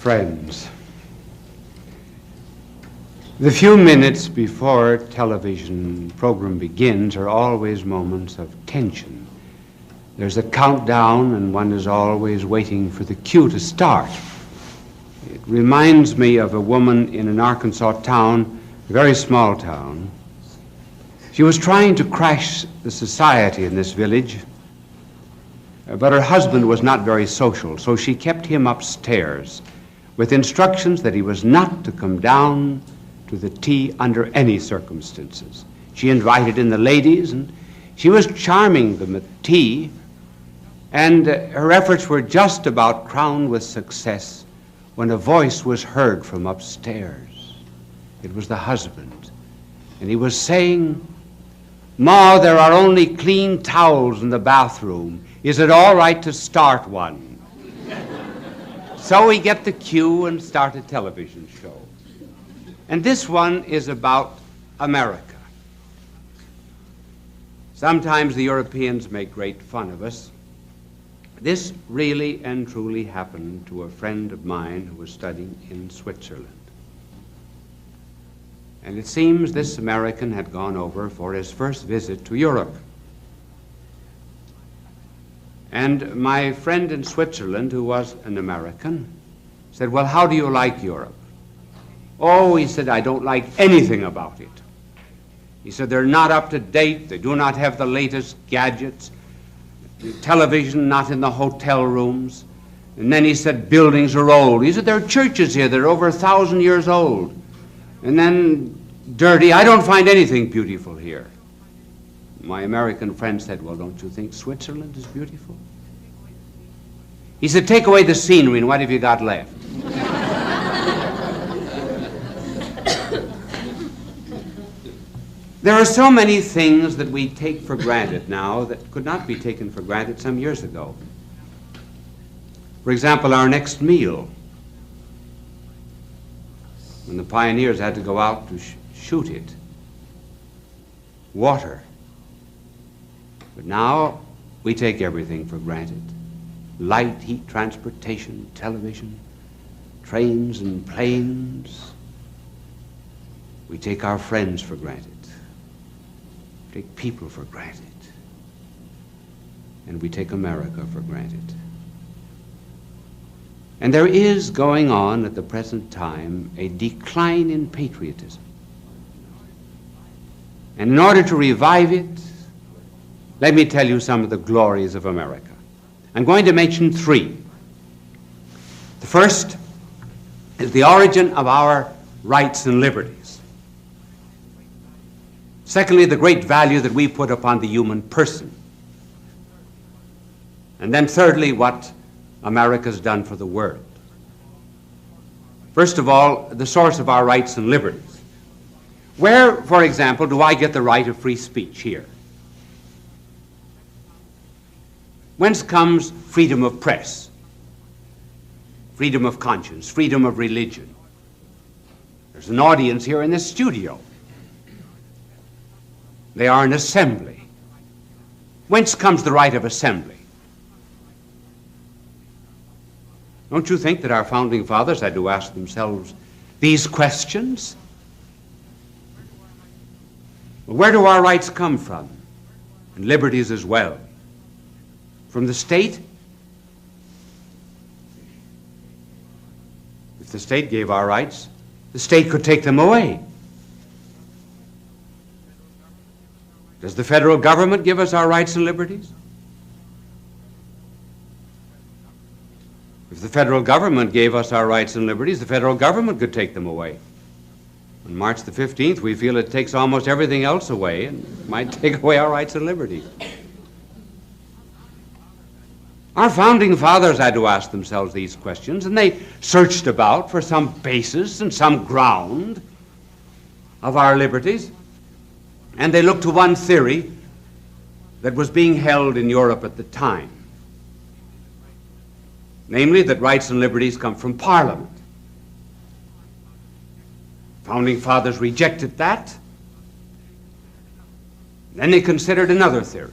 Friends, the few minutes before television program begins are always moments of tension. There's a countdown and one is always waiting for the cue to start. It reminds me of a woman in an Arkansas town, a very small town. She was trying to crash the society in this village, but her husband was not very social, so she kept him upstairs with instructions that he was not to come down to the tea under any circumstances. She invited in the ladies, and she was charming them at tea, and her efforts were just about crowned with success when a voice was heard from upstairs. It was the husband, and he was saying, "Ma, there are only clean towels in the bathroom. Is it all right to start one?" So we get the cue and start a television show. And this one is about America. Sometimes the Europeans make great fun of us. This really and truly happened to a friend of mine who was studying in Switzerland. And it seems this American had gone over for his first visit to Europe. And my friend in Switzerland, who was an American, said, "Well, how do you like Europe?" "Oh," he said, "I don't like anything about it." He said, "They're not up to date. They do not have the latest gadgets. The television not in the hotel rooms." And then he said, "Buildings are old." He said, "There are churches here that are over 1,000 years old." And then dirty. "I don't find anything beautiful here." My American friend said, "Well, don't you think Switzerland is beautiful?" He said, "Take away the scenery, and what have you got left?" There are so many things that we take for granted now that could not be taken for granted some years ago. For example, our next meal. When the pioneers had to go out to shoot it. Water. But now we take everything for granted. Light, heat, transportation, television, trains and planes. We take our friends for granted. We take people for granted. And we take America for granted. And there is going on at the present time a decline in patriotism. And in order to revive it, let me tell you some of the glories of America. I'm going to mention three. The first is the origin of our rights and liberties. Secondly, the great value that we put upon the human person. And then thirdly, what America's done for the world. First of all, the source of our rights and liberties. Where, for example, do I get the right of free speech here? Whence comes freedom of press, freedom of conscience, freedom of religion? There's an audience here in this studio. They are an assembly. Whence comes the right of assembly? Don't you think that our founding fathers had to ask themselves these questions? Where do our rights come from? And liberties as well. From the state? If the state gave our rights, the state could take them away. Does the federal government give us our rights and liberties? If the federal government gave us our rights and liberties, the federal government could take them away. On March the 15th, we feel it takes almost everything else away and might take away our rights and liberties. Our founding fathers had to ask themselves these questions, and they searched about for some basis and some ground of our liberties. And they looked to one theory that was being held in Europe at the time. Namely, that rights and liberties come from Parliament. Founding fathers rejected that. Then they considered another theory.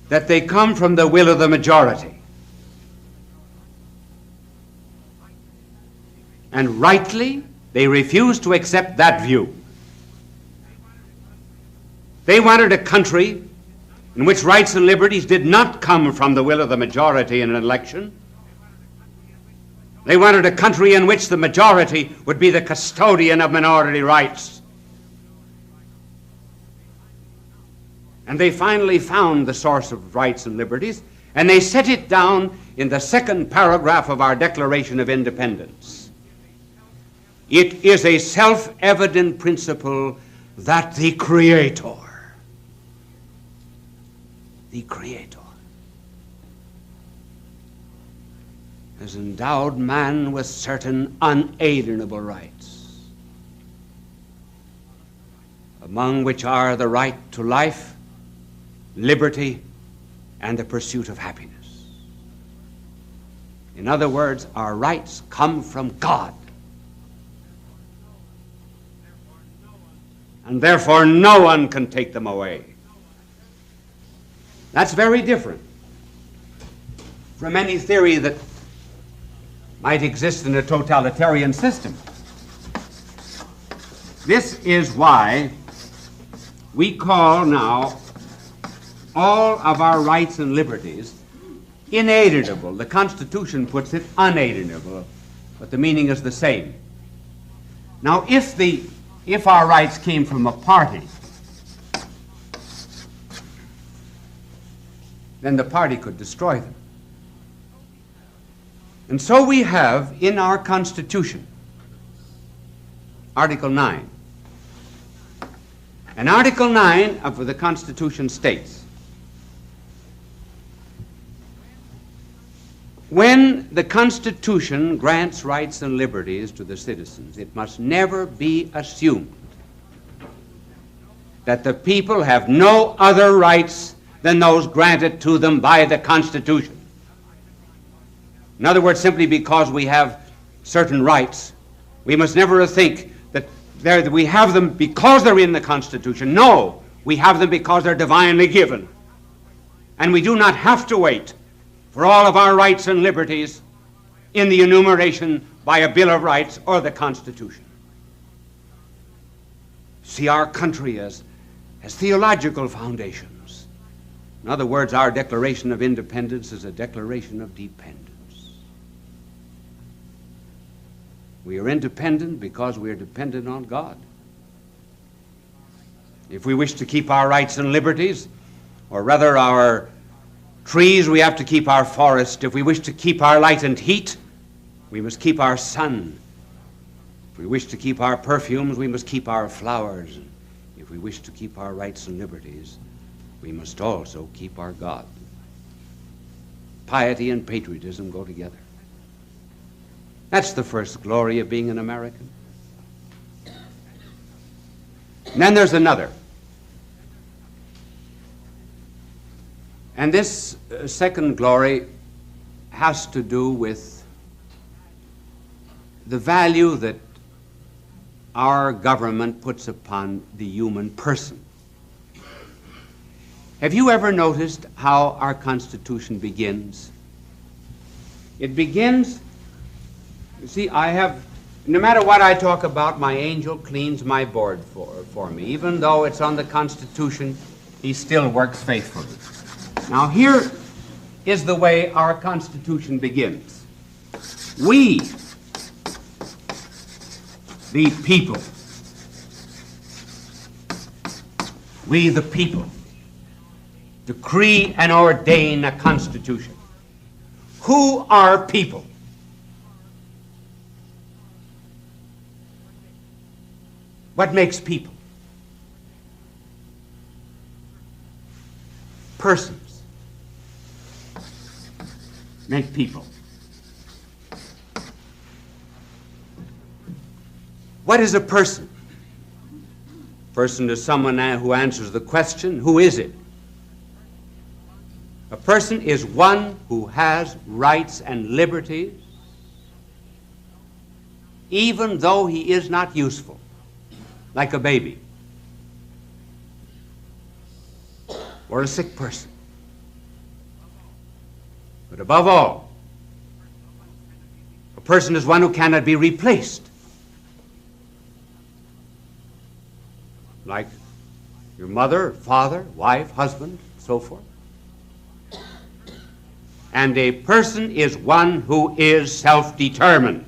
That they come from the will of the majority. And rightly, they refused to accept that view. They wanted a country in which rights and liberties did not come from the will of the majority in an election. They wanted a country in which the majority would be the custodian of minority rights. And they finally found the source of rights and liberties, and they set it down in the second paragraph of our Declaration of Independence. It is a self-evident principle that the Creator has endowed man with certain unalienable rights, among which are the right to life, liberty, and the pursuit of happiness. In other words, our rights come from God. And therefore no one can take them away. That's very different from any theory that might exist in a totalitarian system. This is why we call now all of our rights and liberties inalienable. The Constitution puts it unalienable, but the meaning is the same. Now, if our rights came from a party, then the party could destroy them. And so we have in our Constitution, Article 9. And Article 9 of the Constitution states, when the Constitution grants rights and liberties to the citizens, it must never be assumed that the people have no other rights than those granted to them by the Constitution. In other words, simply because we have certain rights, we must never think that we have them because they're in the Constitution. No, we have them because they're divinely given. And we do not have to wait for all of our rights and liberties in the enumeration by a Bill of Rights or the Constitution. See our country as theological foundations. In other words, our Declaration of Independence is a declaration of dependence. We are independent because we are dependent on God. If we wish to keep our rights and liberties, or rather our trees, we have to keep our forest. If we wish to keep our light and heat, we must keep our sun. If we wish to keep our perfumes, we must keep our flowers. If we wish to keep our rights and liberties, we must also keep our God. Piety and patriotism go together. That's the first glory of being an American. And then there's another. And this second glory has to do with the value that our government puts upon the human person. Have you ever noticed how our Constitution begins? It begins, you see, no matter what I talk about, my angel cleans my board for me. Even though it's on the Constitution, he still works faithfully. Now here is the way our Constitution begins. We, the people, decree and ordain a Constitution. Who are people? What makes people? Persons make people. What is a person? Person is someone who answers the question, who is it? A person is one who has rights and liberties, even though he is not useful, like a baby or a sick person. But above all, a person is one who cannot be replaced. Like your mother, father, wife, husband, so forth. And a person is one who is self-determined.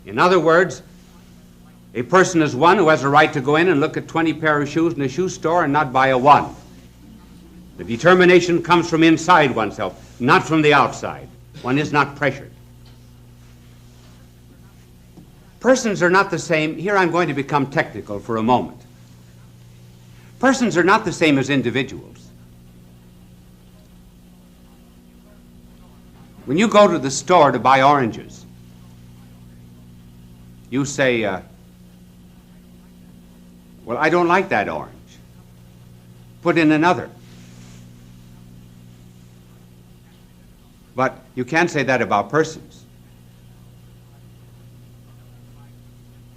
In other words, a person is one who has a right to go in and look at 20 pair of shoes in a shoe store and not buy a one. The determination comes from inside oneself, not from the outside. One is not pressured. Persons are not the same. Here I'm going to become technical for a moment. Persons are not the same as individuals. When you go to the store to buy oranges, you say, well, I don't like that orange. Put in another. But you can't say that about persons.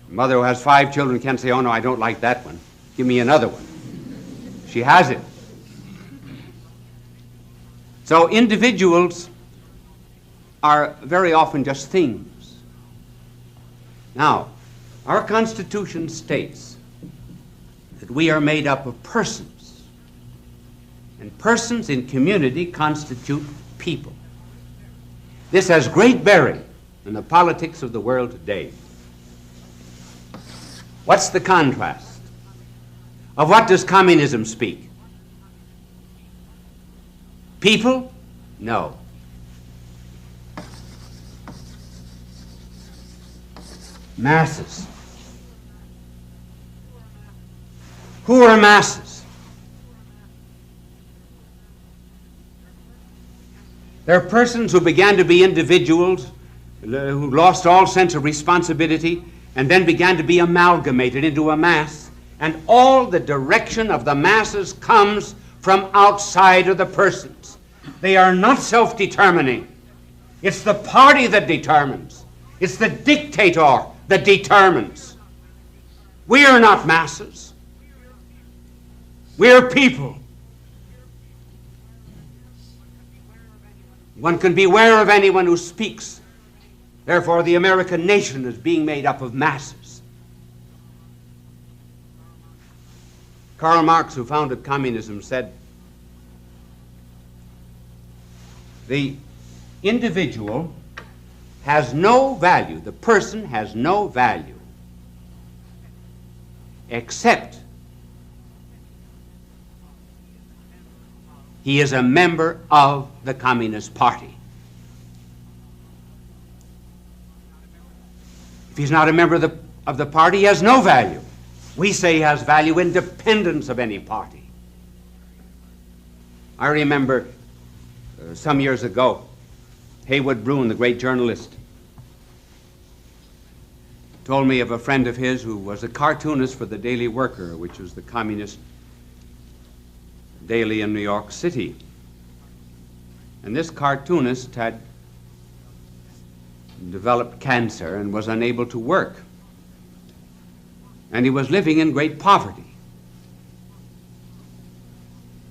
A mother who has 5 children can't say, oh no, I don't like that one. Give me another one. She has it. So individuals are very often just things. Now, our Constitution states that we are made up of persons, and persons in community constitute people. This has great bearing in the politics of the world today. What's the contrast? Of what does communism speak? People? No. Masses. Who are masses? They're persons who began to be individuals, who lost all sense of responsibility, and then began to be amalgamated into a mass. And all the direction of the masses comes from outside of the persons. They are not self-determining. It's the party that determines. It's the dictator that determines. We are not masses. We are people. One can beware of anyone who speaks. Therefore, the American nation is being made up of masses. Karl Marx, who founded communism, said, the individual has no value, the person has no value, except he is a member of the Communist Party. If he's not a member of the party, he has no value. We say he has value independent of any party. I remember some years ago, Haywood Broun, the great journalist, told me of a friend of his who was a cartoonist for the Daily Worker, which was the communist daily in New York City. And this cartoonist had developed cancer and was unable to work. And he was living in great poverty.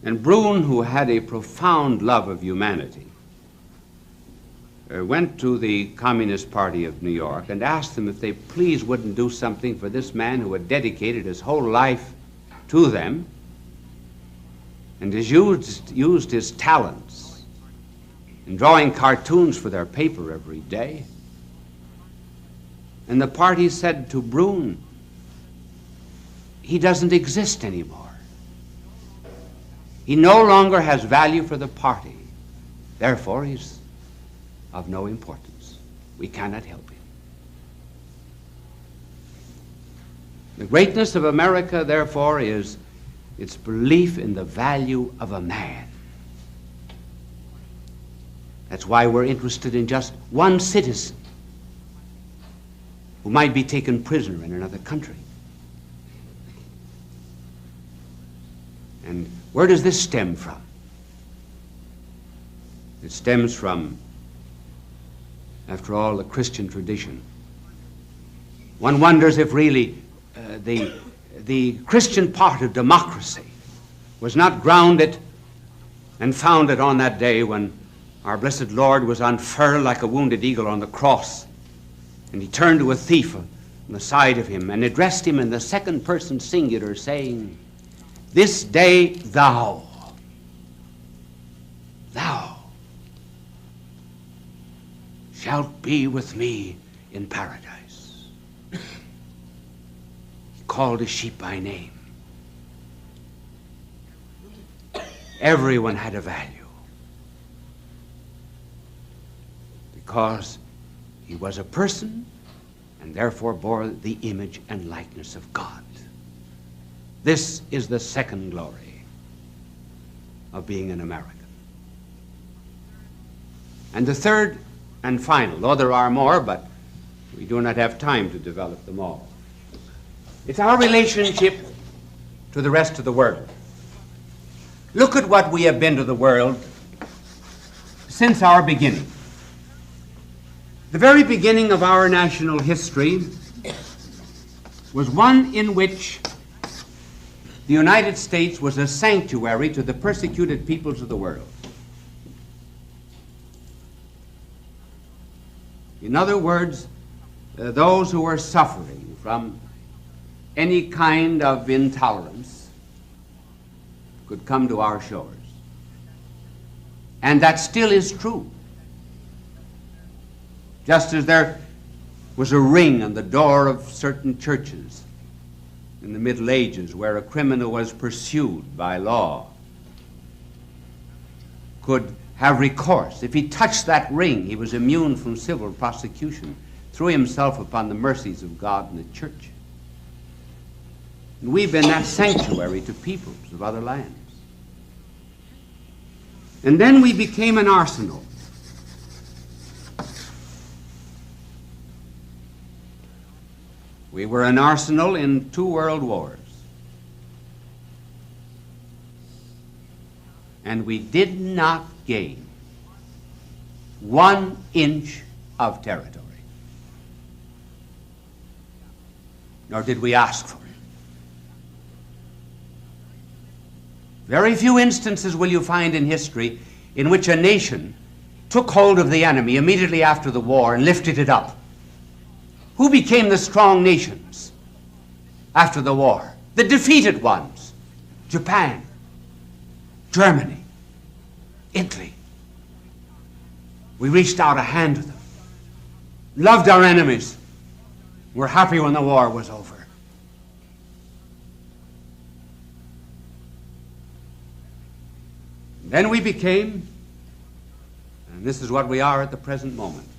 And Broun, who had a profound love of humanity, went to the Communist Party of New York and asked them if they please wouldn't do something for this man who had dedicated his whole life to them and has used his talents in drawing cartoons for their paper every day. And the party said to Broun, he doesn't exist anymore. He no longer has value for the party. Therefore, he's of no importance. We cannot help him. The greatness of America, therefore, is its belief in the value of a man. That's why we're interested in just one citizen who might be taken prisoner in another country. And where does this stem from? It stems from, after all, the Christian tradition. One wonders if really the Christian part of democracy was not grounded and founded on that day when Our blessed Lord was unfurled like a wounded eagle on the cross, and he turned to a thief on the side of him and addressed him in the second person singular, saying, "This day thou shalt be with me in paradise." He called his sheep by name. Everyone had a value because he was a person and therefore bore the image and likeness of God. This is the second glory of being an American. And the third and final, though there are more, but we do not have time to develop them all, it's our relationship to the rest of the world. Look at what we have been to the world since our beginning. The very beginning of our national history was one in which the United States was a sanctuary to the persecuted peoples of the world. In other words, those who were suffering from any kind of intolerance could come to our shores. And that still is true. Just as there was a ring on the door of certain churches in the Middle Ages where a criminal was pursued by law could have recourse. If he touched that ring, he was immune from civil prosecution, threw himself upon the mercies of God and the church. And we've been that sanctuary to peoples of other lands. And then we became an arsenal. We were an arsenal in 2 world wars. And we did not gain 1 inch of territory. Nor did we ask for it. Very few instances will you find in history in which a nation took hold of the enemy immediately after the war and lifted it up. Who became the strong nations after the war? The defeated ones. Japan, Germany, Italy. We reached out a hand to them, loved our enemies, were happy when the war was over. Then we became, and this is what we are at the present moment,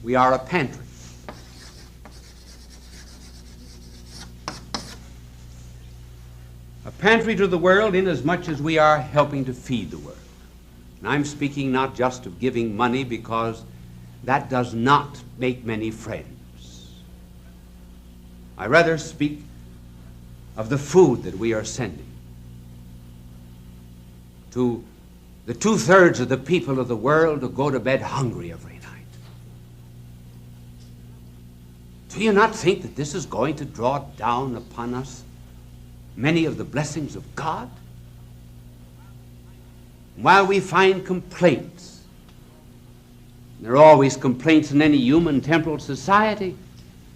we are a pantry. A pantry to the world inasmuch as we are helping to feed the world. And I'm speaking not just of giving money, because that does not make many friends. I rather speak of the food that we are sending to the 2/3 of the people of the world who go to bed hungry every night. Do you not think that this is going to draw down upon us many of the blessings of God? While we find complaints, there are always complaints in any human temporal society,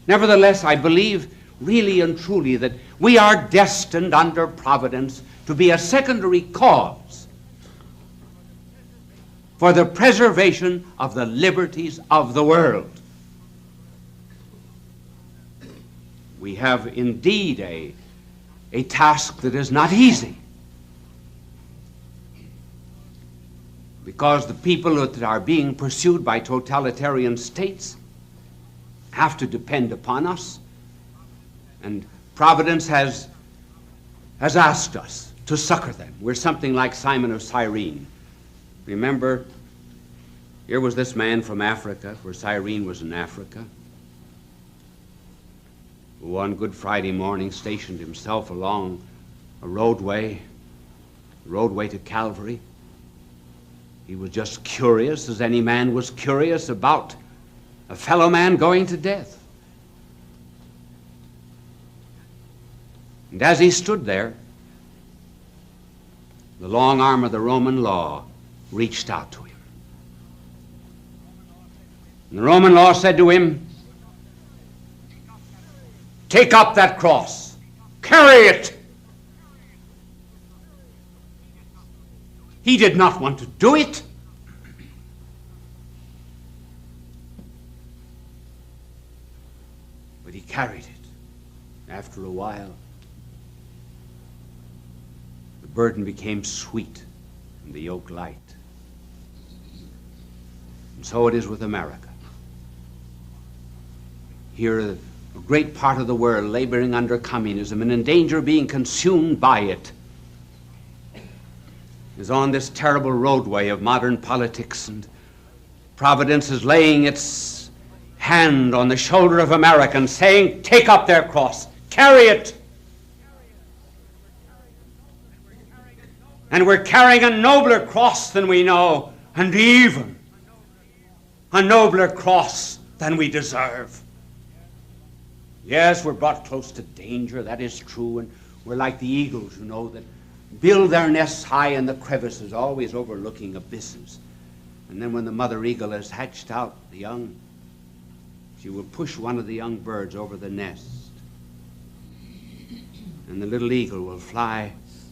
nevertheless, I believe really and truly that we are destined under providence to be a secondary cause for the preservation of the liberties of the world. We have indeed a task that is not easy, because the people that are being pursued by totalitarian states have to depend upon us, and Providence has asked us to succor them. We're something like Simon of Cyrene. Remember, here was this man from Africa, where Cyrene was in Africa, who one Good Friday morning stationed himself along a roadway to Calvary. He was just curious, as any man was curious about a fellow man going to death. And as he stood there, the long arm of the Roman law reached out to him. And the Roman law said to him, "Take up that cross, carry it." He did not want to do it. But he carried it. After a while, the burden became sweet and the yoke light. And so it is with America. Here, a great part of the world laboring under communism and in danger of being consumed by it is on this terrible roadway of modern politics, and Providence is laying its hand on the shoulder of Americans, saying, "Take up their cross, carry it." And we're carrying a nobler cross than we know, and even a nobler cross than we deserve. Yes, we're brought close to danger, that is true, and we're like the eagles, you know, that build their nests high in the crevices, always overlooking abysses. And then when the mother eagle has hatched out the young, she will push one of the young birds over the nest. And the little eagle will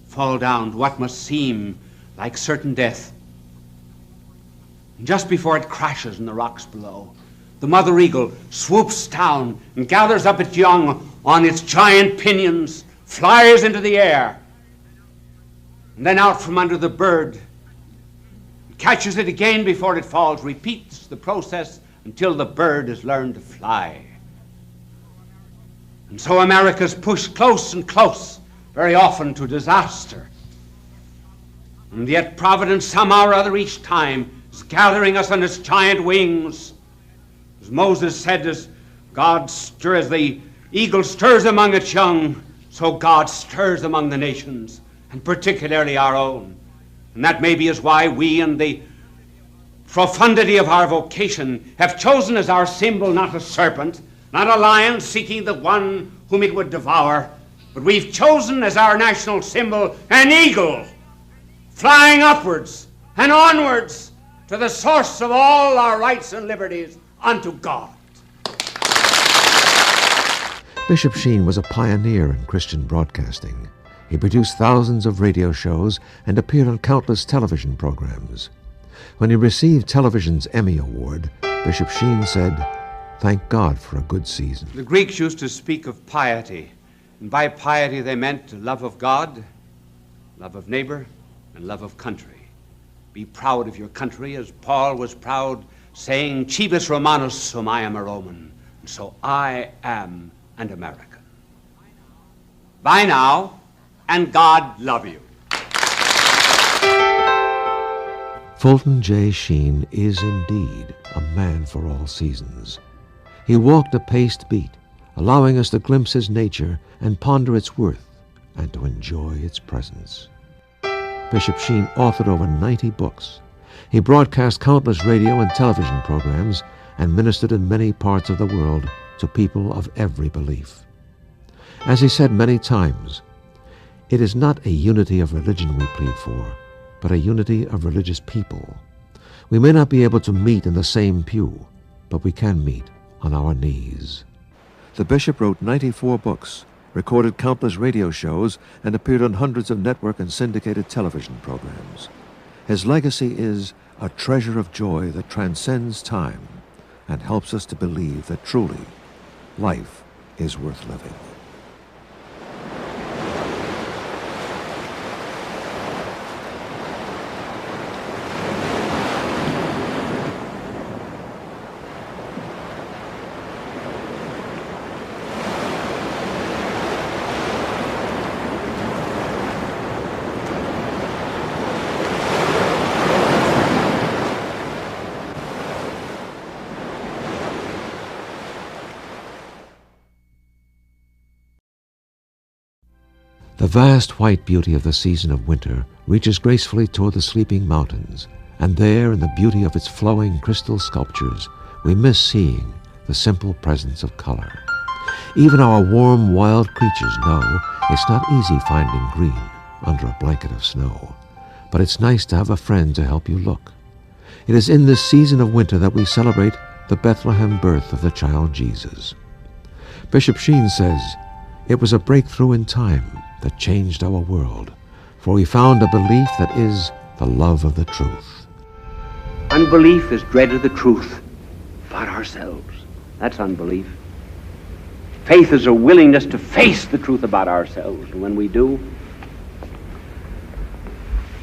fall down to what must seem like certain death. And just before it crashes in the rocks below, the mother eagle swoops down and gathers up its young on its giant pinions, flies into the air, and then out from under the bird, catches it again before it falls, repeats the process until the bird has learned to fly. And so America's pushed close and close, very often to disaster. And yet Providence, somehow or other each time, is gathering us on its giant wings. As Moses said, as the eagle stirs among its young, so God stirs among the nations, and particularly our own. And that maybe is why we, in the profundity of our vocation, have chosen as our symbol not a serpent, not a lion seeking the one whom it would devour, but we've chosen as our national symbol an eagle, flying upwards and onwards to the source of all our rights and liberties, unto God. Bishop Sheen was a pioneer in Christian broadcasting. He produced thousands of radio shows and appeared on countless television programs. When he received television's Emmy Award, Bishop Sheen said, "Thank God for a good season." The Greeks used to speak of piety, and by piety they meant love of God, love of neighbor, and love of country. Be proud of your country, as Paul was proud, saying, "Cibus Romanus sum, I am a Roman, and so I am an American." Bye now, and God love you. Fulton J. Sheen is indeed a man for all seasons. He walked a paced beat, allowing us to glimpse his nature and ponder its worth and to enjoy its presence. Bishop Sheen authored over 90 books. He broadcast countless radio and television programs and ministered in many parts of the world to people of every belief. As he said many times, it is not a unity of religion we plead for, but a unity of religious people. We may not be able to meet in the same pew, but we can meet on our knees. The bishop wrote 94 books, recorded countless radio shows, and appeared on hundreds of network and syndicated television programs. His legacy is a treasure of joy that transcends time and helps us to believe that truly life is worth living. The vast white beauty of the season of winter reaches gracefully toward the sleeping mountains, and there, in the beauty of its flowing crystal sculptures, we miss seeing the simple presence of color. Even our warm, wild creatures know it's not easy finding green under a blanket of snow. but it's nice to have a friend to help you look. It is in this season of winter that we celebrate the Bethlehem birth of the child Jesus. Bishop Sheen says, "It was a breakthrough in time that changed our world, for we found a belief that is the love of the truth." Unbelief is dread of the truth about ourselves. That's unbelief. Faith is a willingness to face the truth about ourselves. And when we do,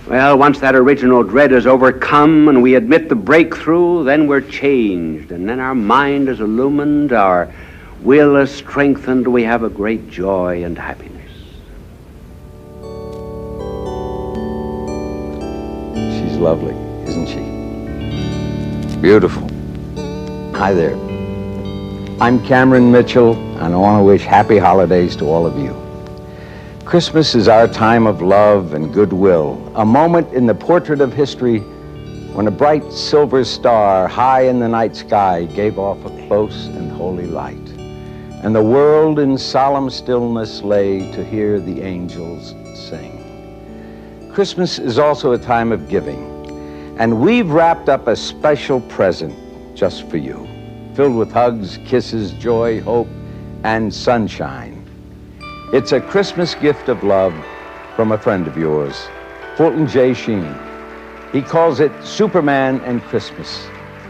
well, once that original dread is overcome and we admit the breakthrough, then we're changed. And then our mind is illumined, our will is strengthened, we have a great joy and happiness. She's lovely, isn't she? Beautiful. Hi there. I'm Cameron Mitchell, and I want to wish happy holidays to all of you. Christmas is our time of love and goodwill, a moment in the portrait of history when a bright silver star high in the night sky gave off a close and holy light, and the world in solemn stillness lay to hear the angels sing. Christmas is also a time of giving, and we've wrapped up a special present just for you, filled with hugs, kisses, joy, hope, and sunshine. It's a Christmas gift of love from a friend of yours, Fulton Sheen. He calls it Superman and Christmas,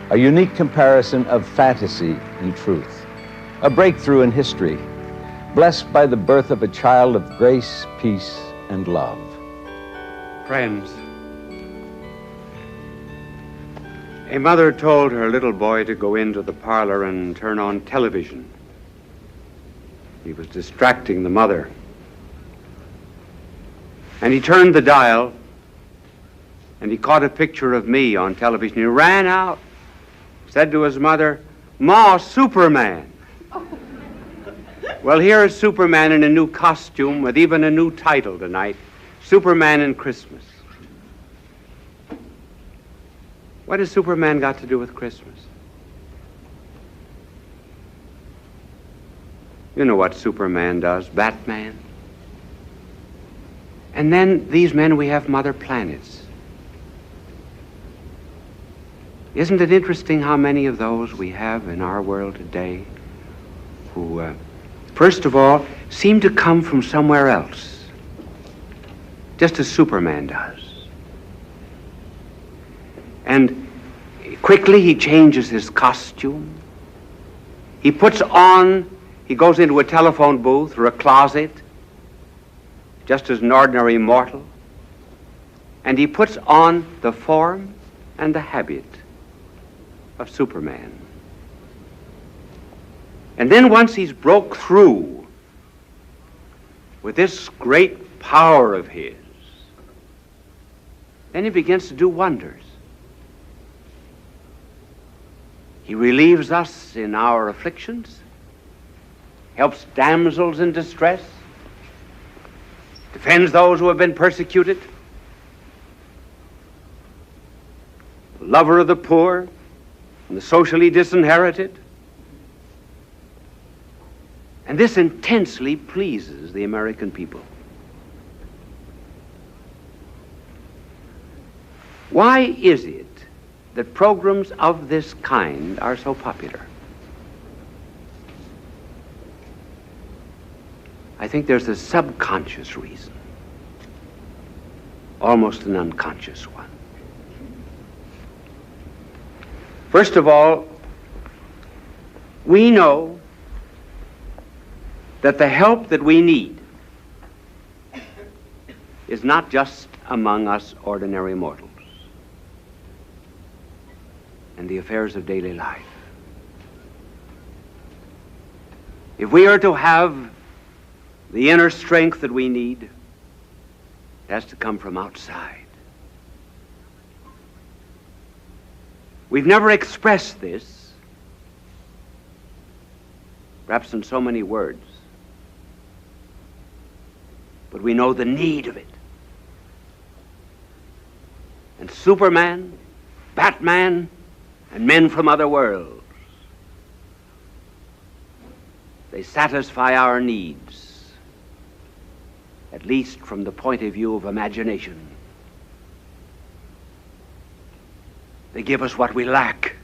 a unique comparison of fantasy and truth, a breakthrough in history, blessed by the birth of a child of grace, peace, and love. Friends, a mother told her little boy to go into the parlor and turn on television. He was distracting the mother. And he turned the dial, and he caught a picture of me on television. He ran out, said to his mother, "Ma, Superman." Well, here is Superman in a new costume with even a new title tonight, Superman and Christmas. What has Superman got to do with Christmas? You know what Superman does, Batman. And then these men, we have mother planets. Isn't it interesting how many of those we have in our world today who, first of all, seem to come from somewhere else, just as Superman does. And quickly he changes his costume. He goes into a telephone booth or a closet, just as an ordinary mortal, and he puts on the form and the habit of Superman. And then once he's broke through with this great power of his, then he begins to do wonders. He relieves us in our afflictions, helps damsels in distress, defends those who have been persecuted, lover of the poor and the socially disinherited. And this intensely pleases the American people. Why is it that programs of this kind are so popular? I think there's a subconscious reason, almost an unconscious one. First of all, we know that the help that we need is not just among us ordinary mortals and the affairs of daily life. If we are to have the inner strength that we need, it has to come from outside. We've never expressed this, perhaps in so many words, but we know the need of it. And Superman, Batman, and men from other worlds, they satisfy our needs, at least from the point of view of imagination. They give us what we lack.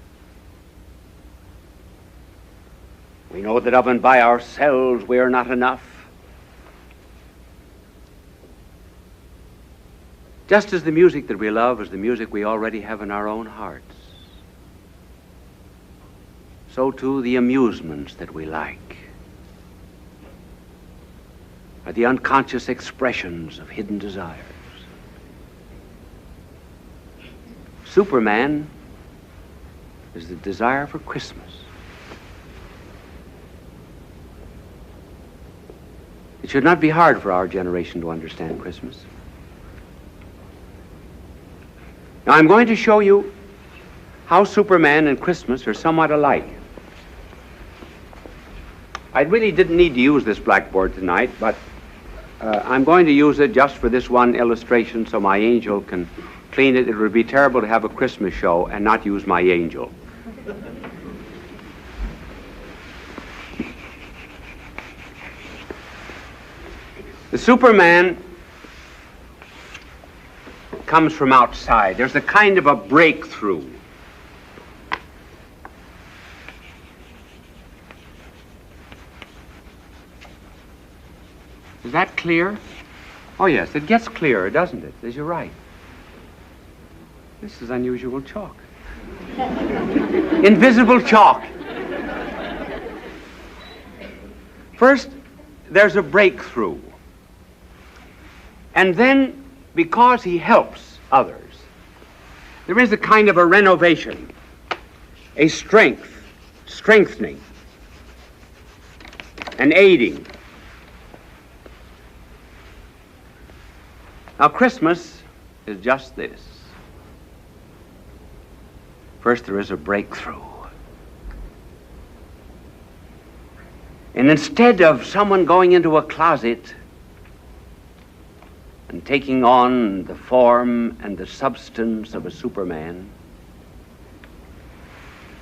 We know that of and by ourselves we are not enough. Just as the music that we love is the music we already have in our own hearts, so too the amusements that we like are the unconscious expressions of hidden desires. Superman is the desire for Christmas. It should not be hard for our generation to understand Christmas. Now, I'm going to show you how Superman and Christmas are somewhat alike. I really didn't need to use this blackboard tonight, but I'm going to use it just for this one illustration so my angel can clean it. It would be terrible to have a Christmas show and not use my angel. The Superman comes from outside. There's a kind of a breakthrough. Is that clear? Oh yes, it gets clearer, doesn't it? As you're right. This is unusual chalk. Invisible chalk. First, there's a breakthrough. And then, because he helps others, there is a kind of a renovation, a strengthening, an aiding. Now, Christmas is just this. First, there is a breakthrough. And instead of someone going into a closet and taking on the form and the substance of a Superman,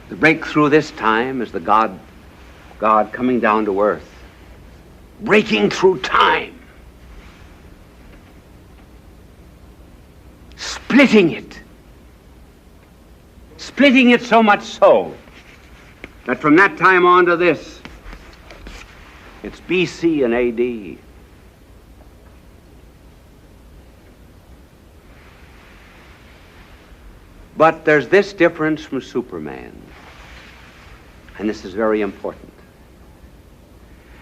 the breakthrough this time is the God coming down to earth, breaking through time, splitting it so much so that from that time on to this, it's BC and AD. But there's this difference from Superman, and this is very important.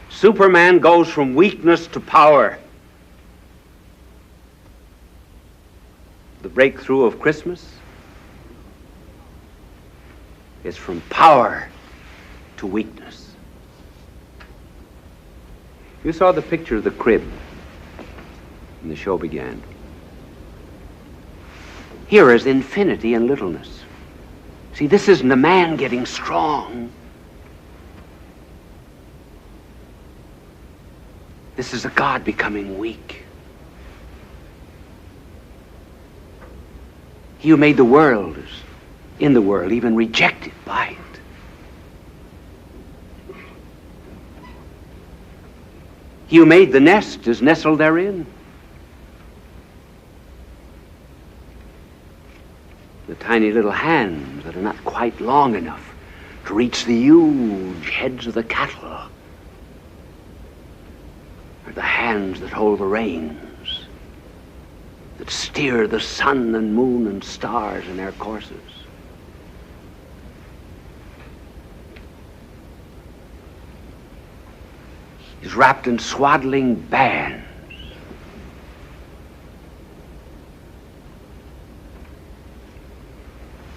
Superman goes from weakness to power. The breakthrough of Christmas is from power to weakness. You saw the picture of the crib when the show began. Here is infinity and littleness. See, this isn't a man getting strong. This is a God becoming weak. He who made the world is in the world, even rejected by it. He who made the nest is nestled therein. The tiny little hands that are not quite long enough to reach the huge heads of the cattle are the hands that hold the reins, that steer the sun and moon and stars in their courses. He's wrapped in swaddling bands.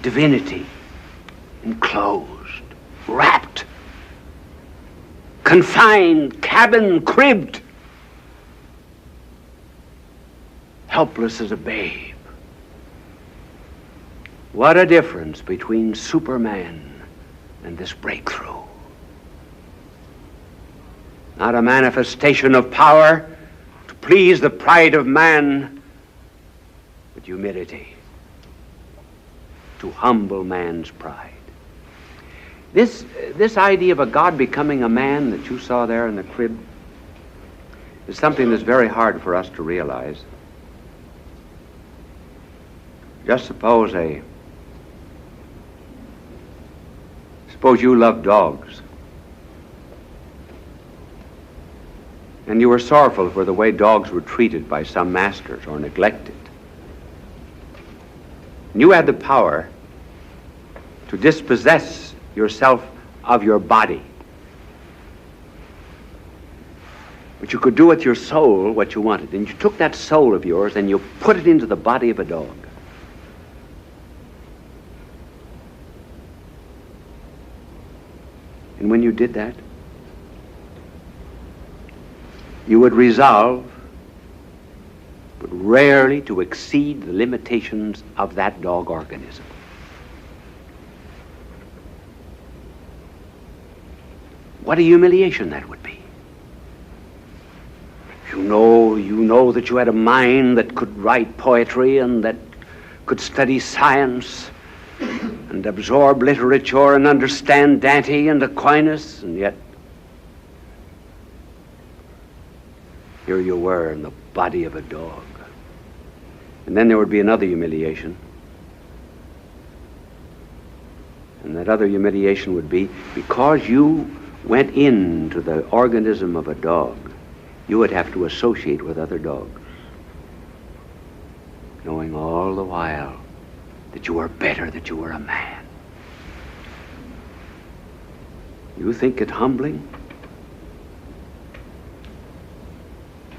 Divinity, enclosed, wrapped, confined, cabin, cribbed, helpless as a babe. What a difference between Superman and this breakthrough. Not a manifestation of power to please the pride of man, but humility to humble man's pride. This idea of a God becoming a man that you saw there in the crib is something that's very hard for us to realize. Just suppose a Suppose you loved dogs, and you were sorrowful for the way dogs were treated by some masters or neglected. And you had the power to dispossess yourself of your body. But you could do with your soul what you wanted. And you took that soul of yours and you put it into the body of a dog. And when you did that, you would resolve, but rarely to exceed the limitations of that dog organism. What a humiliation that would be. You know that you had a mind that could write poetry and that could study science and absorb literature and understand Dante and Aquinas, and yet here you were in the body of a dog. And then there would be another humiliation. And that other humiliation would be because you went into the organism of a dog, you would have to associate with other dogs, knowing all the while that you were better, that you were a man. You think it humbling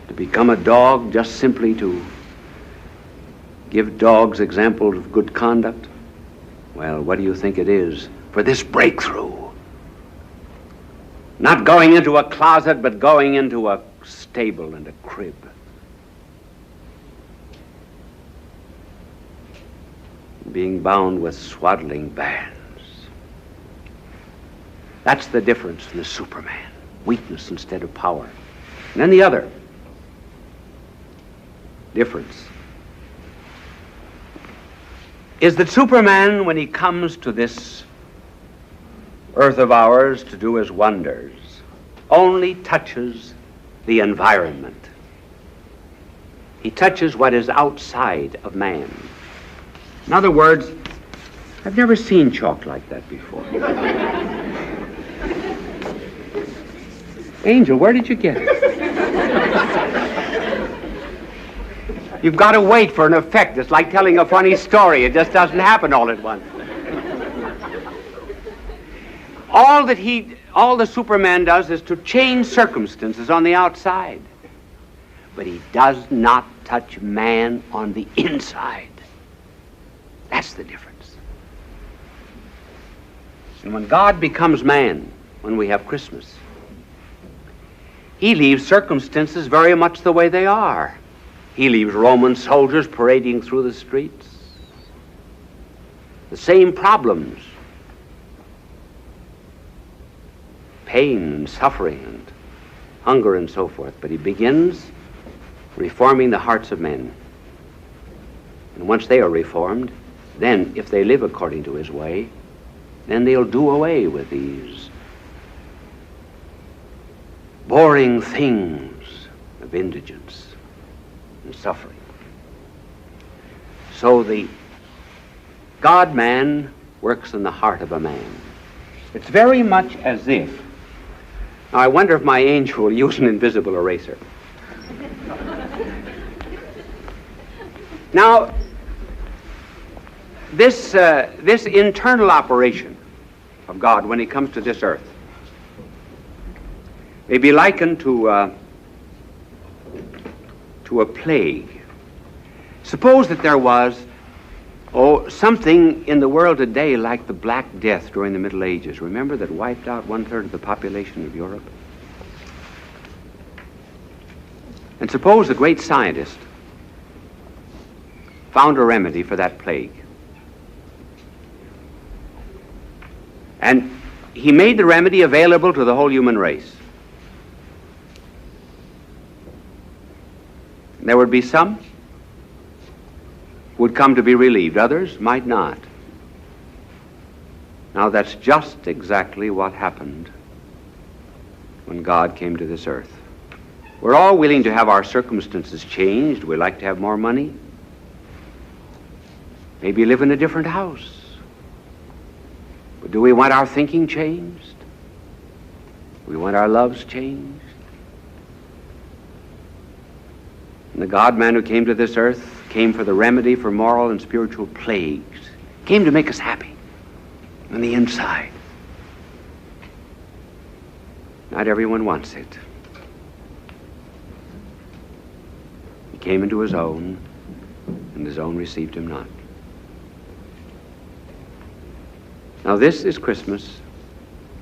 to become a dog just simply to give dogs examples of good conduct? Well, what do you think it is for this breakthrough? Not going into a closet, but going into a stable and a crib. Being bound with swaddling bands. That's the difference in the Superman. Weakness instead of power. And then the other difference is that Superman, when he comes to this earth of ours to do his wonders, only touches the environment. He touches what is outside of man. In other words, I've never seen chalk like that before. Angel, where did you get it? You've got to wait for an effect. It's like telling a funny story. It just doesn't happen all at once. All the Superman does is to change circumstances on the outside. But he does not touch man on the inside. That's the difference. And when God becomes man, when we have Christmas, he leaves circumstances very much the way they are. He leaves Roman soldiers parading through the streets. The same problems. Pain and suffering and hunger and so forth. But he begins reforming the hearts of men. And once they are reformed, then if they live according to his way, then they'll do away with these boring things of indigence and suffering. So the God-man works in the heart of a man. It's very much as if, now I wonder if my angel will use an invisible eraser. Now, this internal operation of God when he comes to this earth may be likened to a plague. Suppose that there was something in the world today like the Black Death during the Middle Ages. Remember, that wiped out 1/3 of the population of Europe? And suppose a great scientist found a remedy for that plague. And he made the remedy available to the whole human race. There would be some who would come to be relieved. Others might not. Now that's just exactly what happened when God came to this earth. We're all willing to have our circumstances changed. We like to have more money. Maybe live in a different house. But do we want our thinking changed? Do we want our loves changed? And the God-man who came to this earth came for the remedy for moral and spiritual plagues, came to make us happy on the inside. Not everyone wants it. He came into his own, and his own received him not. Now this is Christmas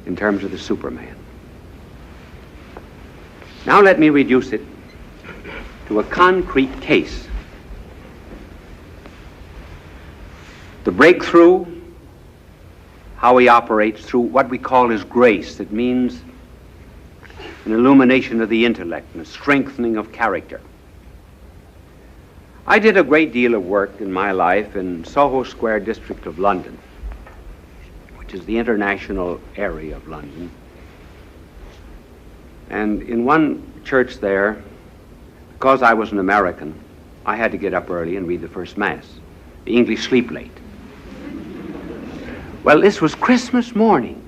in terms of the Superman. Now let me reduce it to a concrete case. The breakthrough, how he operates through what we call his grace. It means an illumination of the intellect and a strengthening of character. I did a great deal of work in my life in Soho Square district of London, which is the international area of London. And in one church there, because I was an American, I had to get up early and read the first Mass. The English sleep late. Well, this was Christmas morning.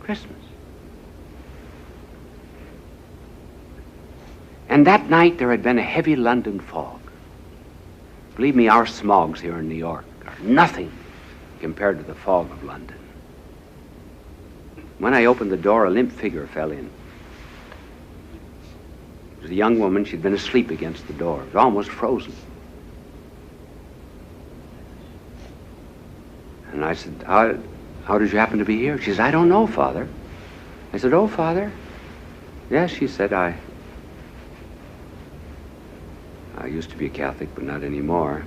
Christmas. And that night there had been a heavy London fog. Believe me, our smogs here in New York are nothing compared to the fog of London. When I opened the door, a limp figure fell in. It was a young woman. She'd been asleep against the door. It was almost frozen. And I said, how did you happen to be here? She said, I don't know, Father. I said, oh, Father? Yes, she said, I used to be a Catholic, but not anymore.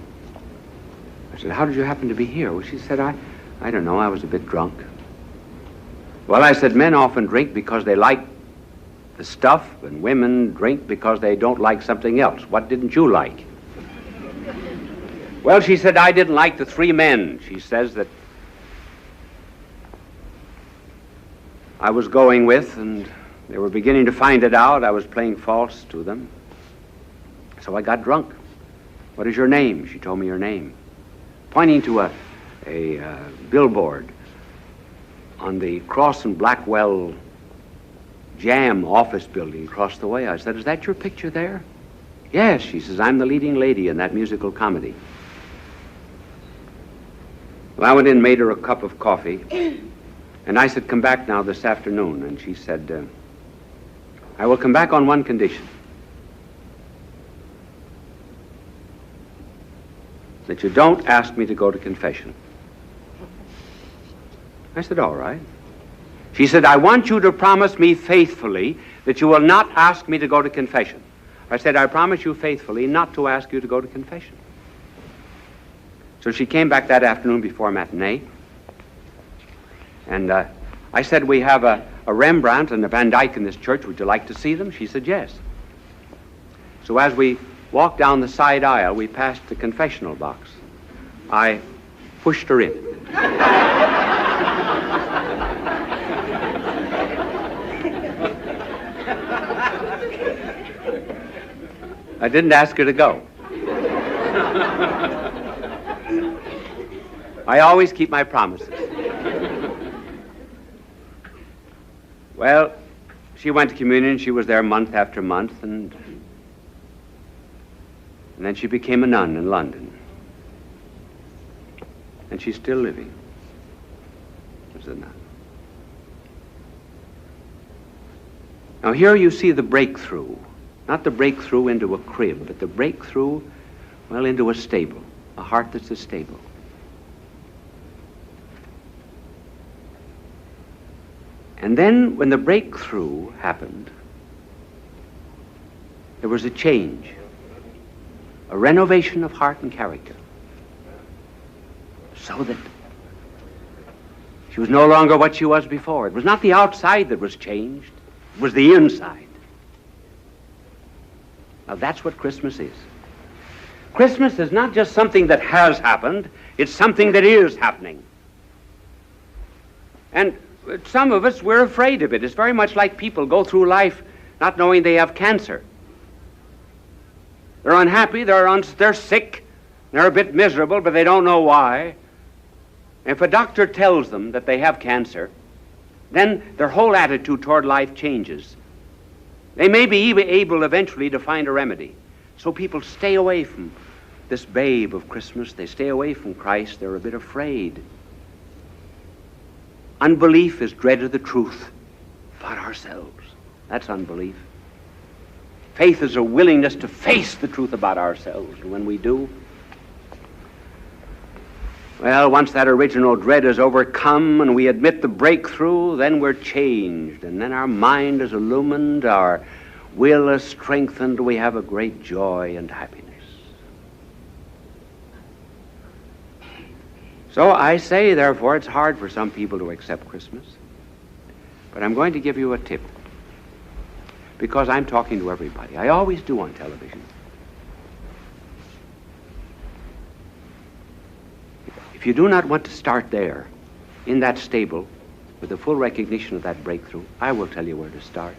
I said, how did you happen to be here? Well, she said, I don't know, I was a bit drunk. Well, I said, men often drink because they like the stuff, and women drink because they don't like something else. What didn't you like? Well, she said, I didn't like the three men. She says that I was going with, and they were beginning to find it out. I was playing false to them. So I got drunk. What is your name? She told me her name, pointing to a billboard on the Cross and Blackwell Jam office building across the way. I said, is that your picture there? Yes, she says, I'm the leading lady in that musical comedy. Well, I went in and made her a cup of coffee, and I said, come back now this afternoon. And she said, I will come back on one condition. That you don't ask me to go to confession. I said, all right. She said, I want you to promise me faithfully that you will not ask me to go to confession. I said, I promise you faithfully not to ask you to go to confession. So she came back that afternoon before matinee, and I said, we have a Rembrandt and a Van Dyck in this church. Would you like to see them? She said, yes. So as we walked down the side aisle, we passed the confessional box. I pushed her in. I didn't ask her to go. I always keep my promises. Well, she went to communion. She was there month after month, and then she became a nun in London. And she's still living as a nun. Now here you see the breakthrough. Not the breakthrough into a crib, but the breakthrough, well, into a stable, a heart that's a stable. And then when the breakthrough happened, there was a change, a renovation of heart and character, so that she was no longer what she was before. It was not the outside that was changed, it was the inside. Now that's what Christmas is. Christmas is not just something that has happened, it's something that is happening. And some of us, we're afraid of it. It's very much like people go through life not knowing they have cancer. They're unhappy, they're sick, they're a bit miserable, but they don't know why. If a doctor tells them that they have cancer, then their whole attitude toward life changes. They may be able eventually to find a remedy. So people stay away from this babe of Christmas. They stay away from Christ. They're a bit afraid. Unbelief is dread of the truth about ourselves. That's unbelief. Faith is a willingness to face the truth about ourselves. And when we do, well, once that original dread is overcome and we admit the breakthrough, then we're changed. And then our mind is illumined, our will is strengthened, we have a great joy and happiness. So I say, therefore, it's hard for some people to accept Christmas. But I'm going to give you a tip, because I'm talking to everybody. I always do on television. If you do not want to start there, in that stable, with the full recognition of that breakthrough, I will tell you where to start.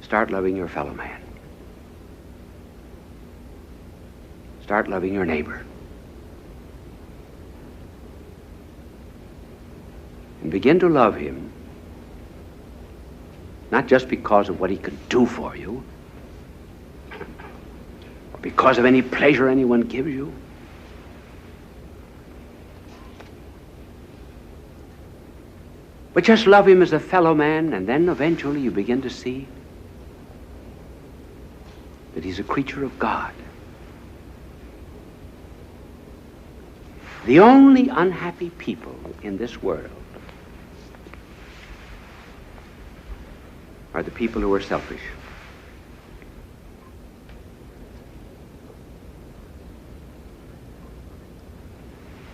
Start loving your fellow man. Start loving your neighbor. And begin to love him, not just because of what he can do for you, or because of any pleasure anyone gives you, but just love him as a fellow man, and then eventually you begin to see that he's a creature of God. The only unhappy people in this world are the people who are selfish.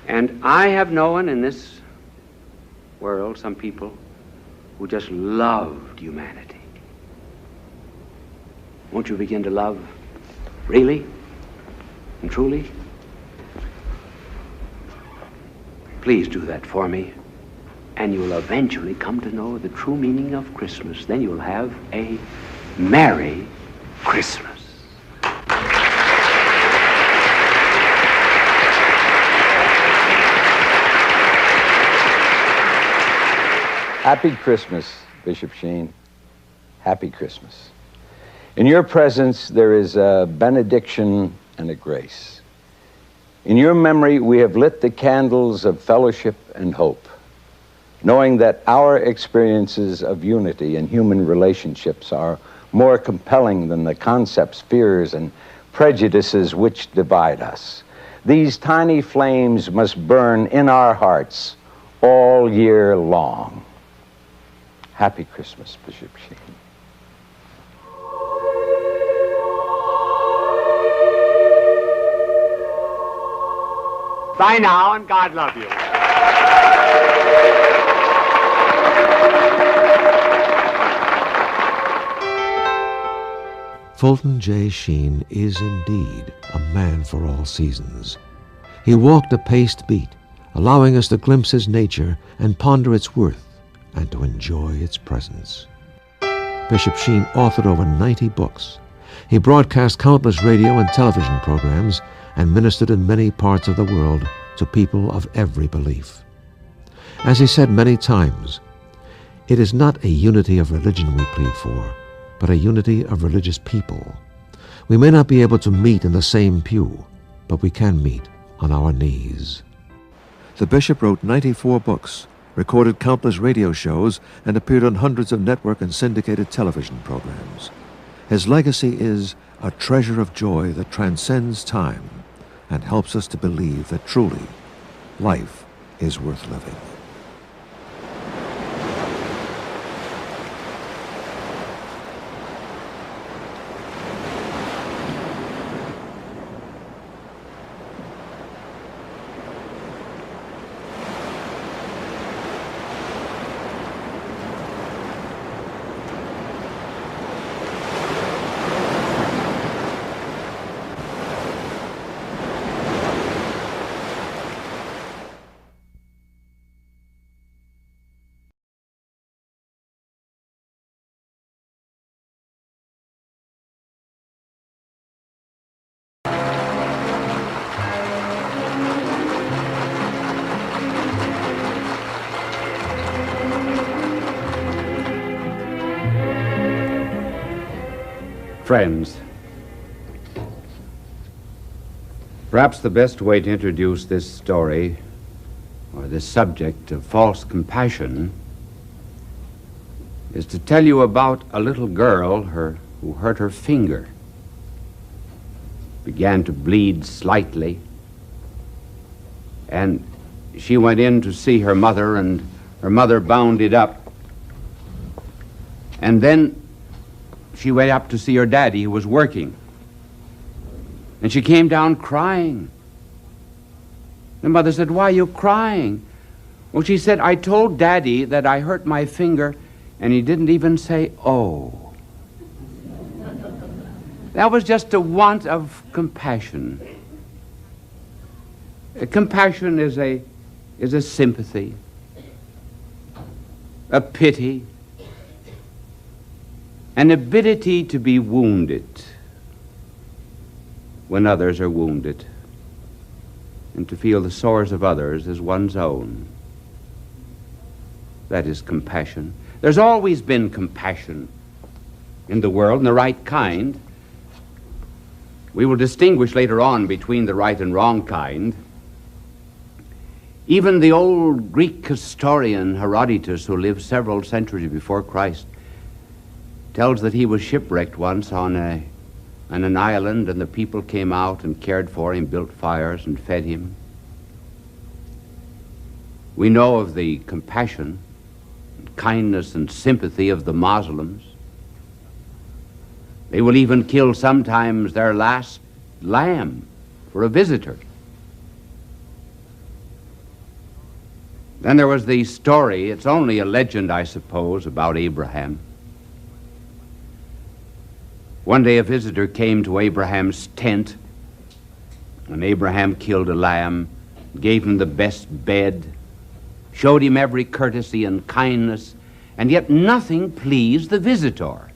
And I have known in this world some people who just loved humanity. Won't you begin to love really and truly? Please do that for me, and you'll eventually come to know the true meaning of Christmas. Then you'll have a Merry Christmas. Happy Christmas, Bishop Sheen. Happy Christmas. In your presence, there is a benediction and a grace. In your memory, we have lit the candles of fellowship and hope, knowing that our experiences of unity in human relationships are more compelling than the concepts, fears, and prejudices which divide us. These tiny flames must burn in our hearts all year long. Happy Christmas, Bishop Sheen. Bye now, and God love you. Fulton J. Sheen is indeed a man for all seasons. He walked a paced beat, allowing us to glimpse his nature and ponder its worth and to enjoy its presence. Bishop Sheen authored over 90 books. He broadcast countless radio and television programs and ministered in many parts of the world to people of every belief. As he said many times, it is not a unity of religion we plead for, but a unity of religious people. We may not be able to meet in the same pew, but we can meet on our knees. The bishop wrote 94 books, recorded countless radio shows, and appeared on hundreds of network and syndicated television programs. His legacy is a treasure of joy that transcends time and helps us to believe that truly life is worth living. Friends, perhaps the best way to introduce this story, or this subject of false compassion, is to tell you about a little girl who hurt her finger, began to bleed slightly, and she went in to see her mother, and her mother bound it up. And then she went up to see her daddy, who was working. And she came down crying. The mother said, "Why are you crying?" Well, she said, "I told Daddy that I hurt my finger, and he didn't even say, 'Oh.'" That was just a want of compassion. Compassion is a sympathy, a pity, an ability to be wounded when others are wounded, and to feel the sores of others as one's own. That is compassion. There's always been compassion in the world, and the right kind. We will distinguish later on between the right and wrong kind. Even the old Greek historian Herodotus, who lived several centuries before Christ, tells that he was shipwrecked once on an island, and the people came out and cared for him, built fires and fed him. We know of the compassion, kindness, and sympathy of the Muslims. They will even kill sometimes their last lamb for a visitor. Then there was the story, it's only a legend, I suppose, about Abraham. One day a visitor came to Abraham's tent, and Abraham killed a lamb, gave him the best bed, showed him every courtesy and kindness, and yet nothing pleased the visitor.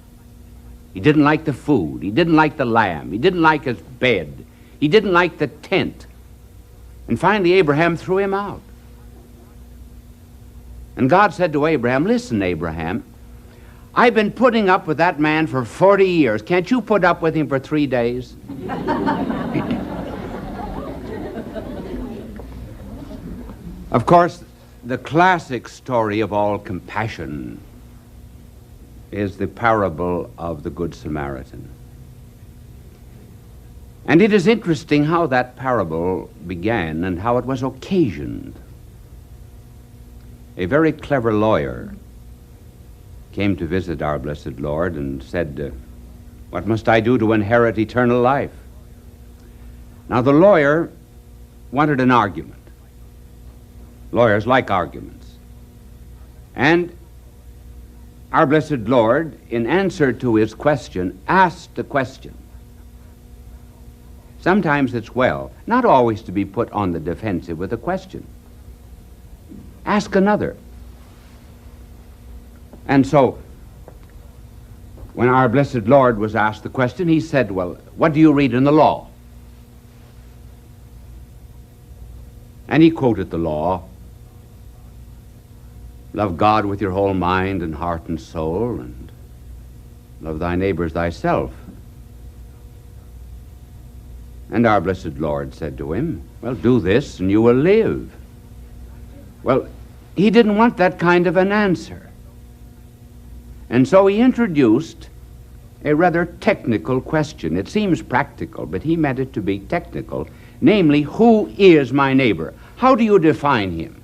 He didn't like the food, he didn't like the lamb, he didn't like his bed, he didn't like the tent. And finally Abraham threw him out. And God said to Abraham, "Listen, Abraham, I've been putting up with that man for 40 years. Can't you put up with him for 3 days?" Of course, the classic story of all compassion is the parable of the Good Samaritan. And it is interesting how that parable began and how it was occasioned. A very clever lawyer came to visit our blessed Lord and said, "What must I do to inherit eternal life?" Now the lawyer wanted an argument. Lawyers like arguments. And our blessed Lord, in answer to his question, asked a question. Sometimes it's well, not always to be put on the defensive with a question. Ask another. And so, when our blessed Lord was asked the question, he said, "Well, what do you read in the law?" And he quoted the law. Love God with your whole mind and heart and soul, and love thy neighbor as thyself. And our blessed Lord said to him, "Well, do this and you will live." Well, he didn't want that kind of an answer. And so he introduced a rather technical question. It seems practical, but he meant it to be technical. Namely, who is my neighbor? How do you define him?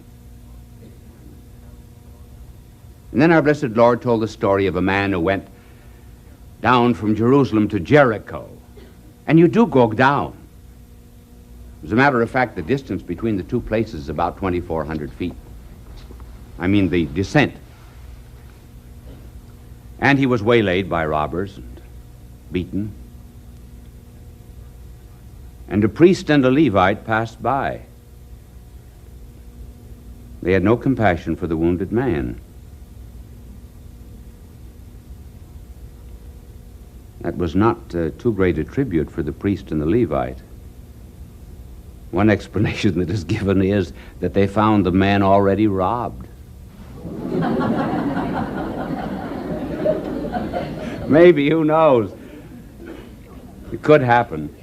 And then our blessed Lord told the story of a man who went down from Jerusalem to Jericho. And you do go down. As a matter of fact, the distance between the two places is about 2,400 feet. I mean the descent. And he was waylaid by robbers and beaten. And a priest and a Levite passed by. They had no compassion for the wounded man. That was not too great a tribute for the priest and the Levite. One explanation that is given is that they found the man already robbed. Maybe, who knows? It could happen.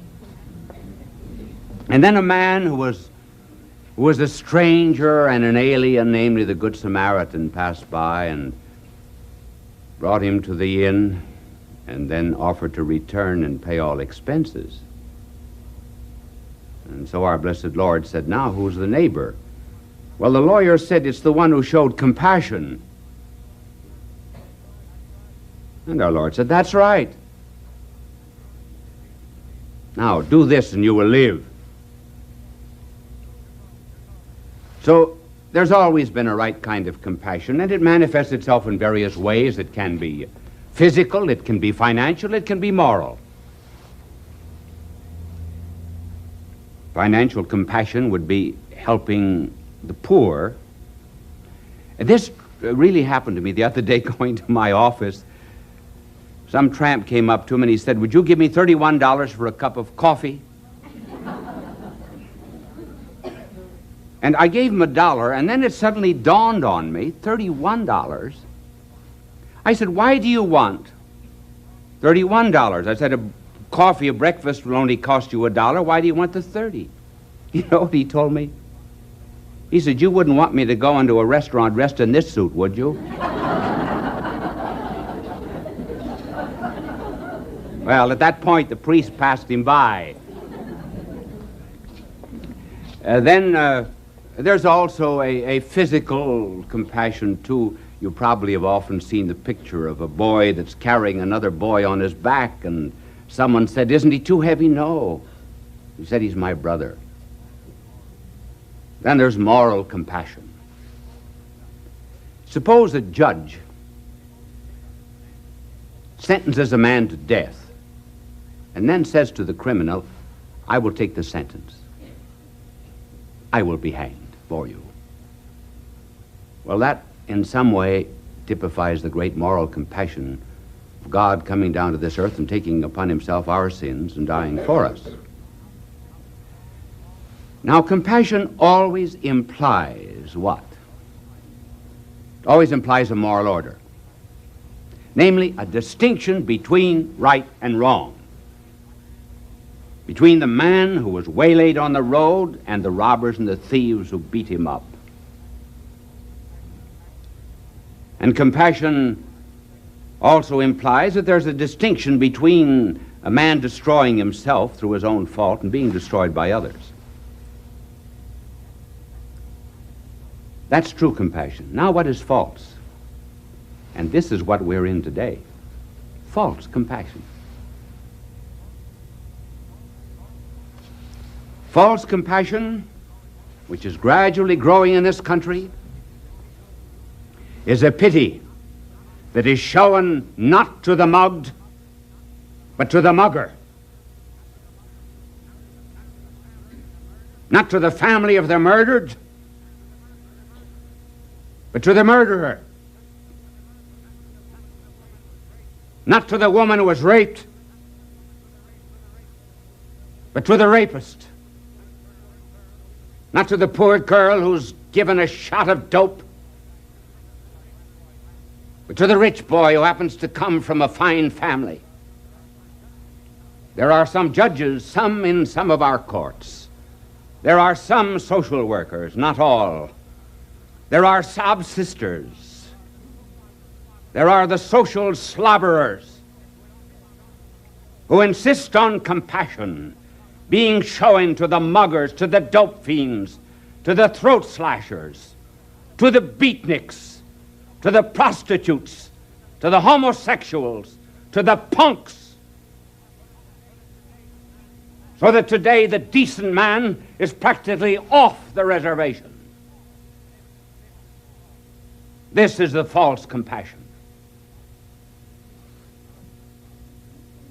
And then a man who was a stranger and an alien, namely the Good Samaritan, passed by and brought him to the inn and then offered to return and pay all expenses. And so our blessed Lord said, now, who's the neighbor? Well, the lawyer said it's the one who showed compassion. And our Lord said, that's right. Now, do this and you will live. So, there's always been a right kind of compassion, and it manifests itself in various ways. It can be physical, it can be financial, it can be moral. Financial compassion would be helping the poor. And this really happened to me the other day going to my office. Some tramp came up to him and he said, would you give me $31 for a cup of coffee? And I gave him $1, and then it suddenly dawned on me, $31. I said, why do you want $31? I said, a coffee, a breakfast will only cost you $1. Why do you want the 30? You know what he told me? He said, you wouldn't want me to go into a restaurant dressed in this suit, would you? Well, at that point, the priest passed him by. Then there's also a physical compassion, too. You probably have often seen the picture of a boy that's carrying another boy on his back, and someone said, isn't he too heavy? No. He said, he's my brother. Then there's moral compassion. Suppose a judge sentences a man to death and then says to the criminal, I will take the sentence. I will be hanged for you. Well, that in some way typifies the great moral compassion of God coming down to this earth and taking upon himself our sins and dying for us. Now, compassion always implies what? It always implies a moral order. Namely, a distinction between right and wrong. Between the man who was waylaid on the road and the robbers and the thieves who beat him up. And compassion also implies that there's a distinction between a man destroying himself through his own fault and being destroyed by others. That's true compassion. Now, what is false? And this is what we're in today. False compassion. False compassion, which is gradually growing in this country, is a pity that is shown not to the mugged, but to the mugger. Not to the family of the murdered, but to the murderer. Not to the woman who was raped, but to the rapist. Not to the poor girl who's given a shot of dope, but to the rich boy who happens to come from a fine family. There are some judges, some in some of our courts. There are some social workers, not all. There are sob sisters. There are the social slobberers who insist on compassion being shown to the muggers, to the dope fiends, to the throat slashers, to the beatniks, to the prostitutes, to the homosexuals, to the punks. So that today the decent man is practically off the reservation. This is the false compassion.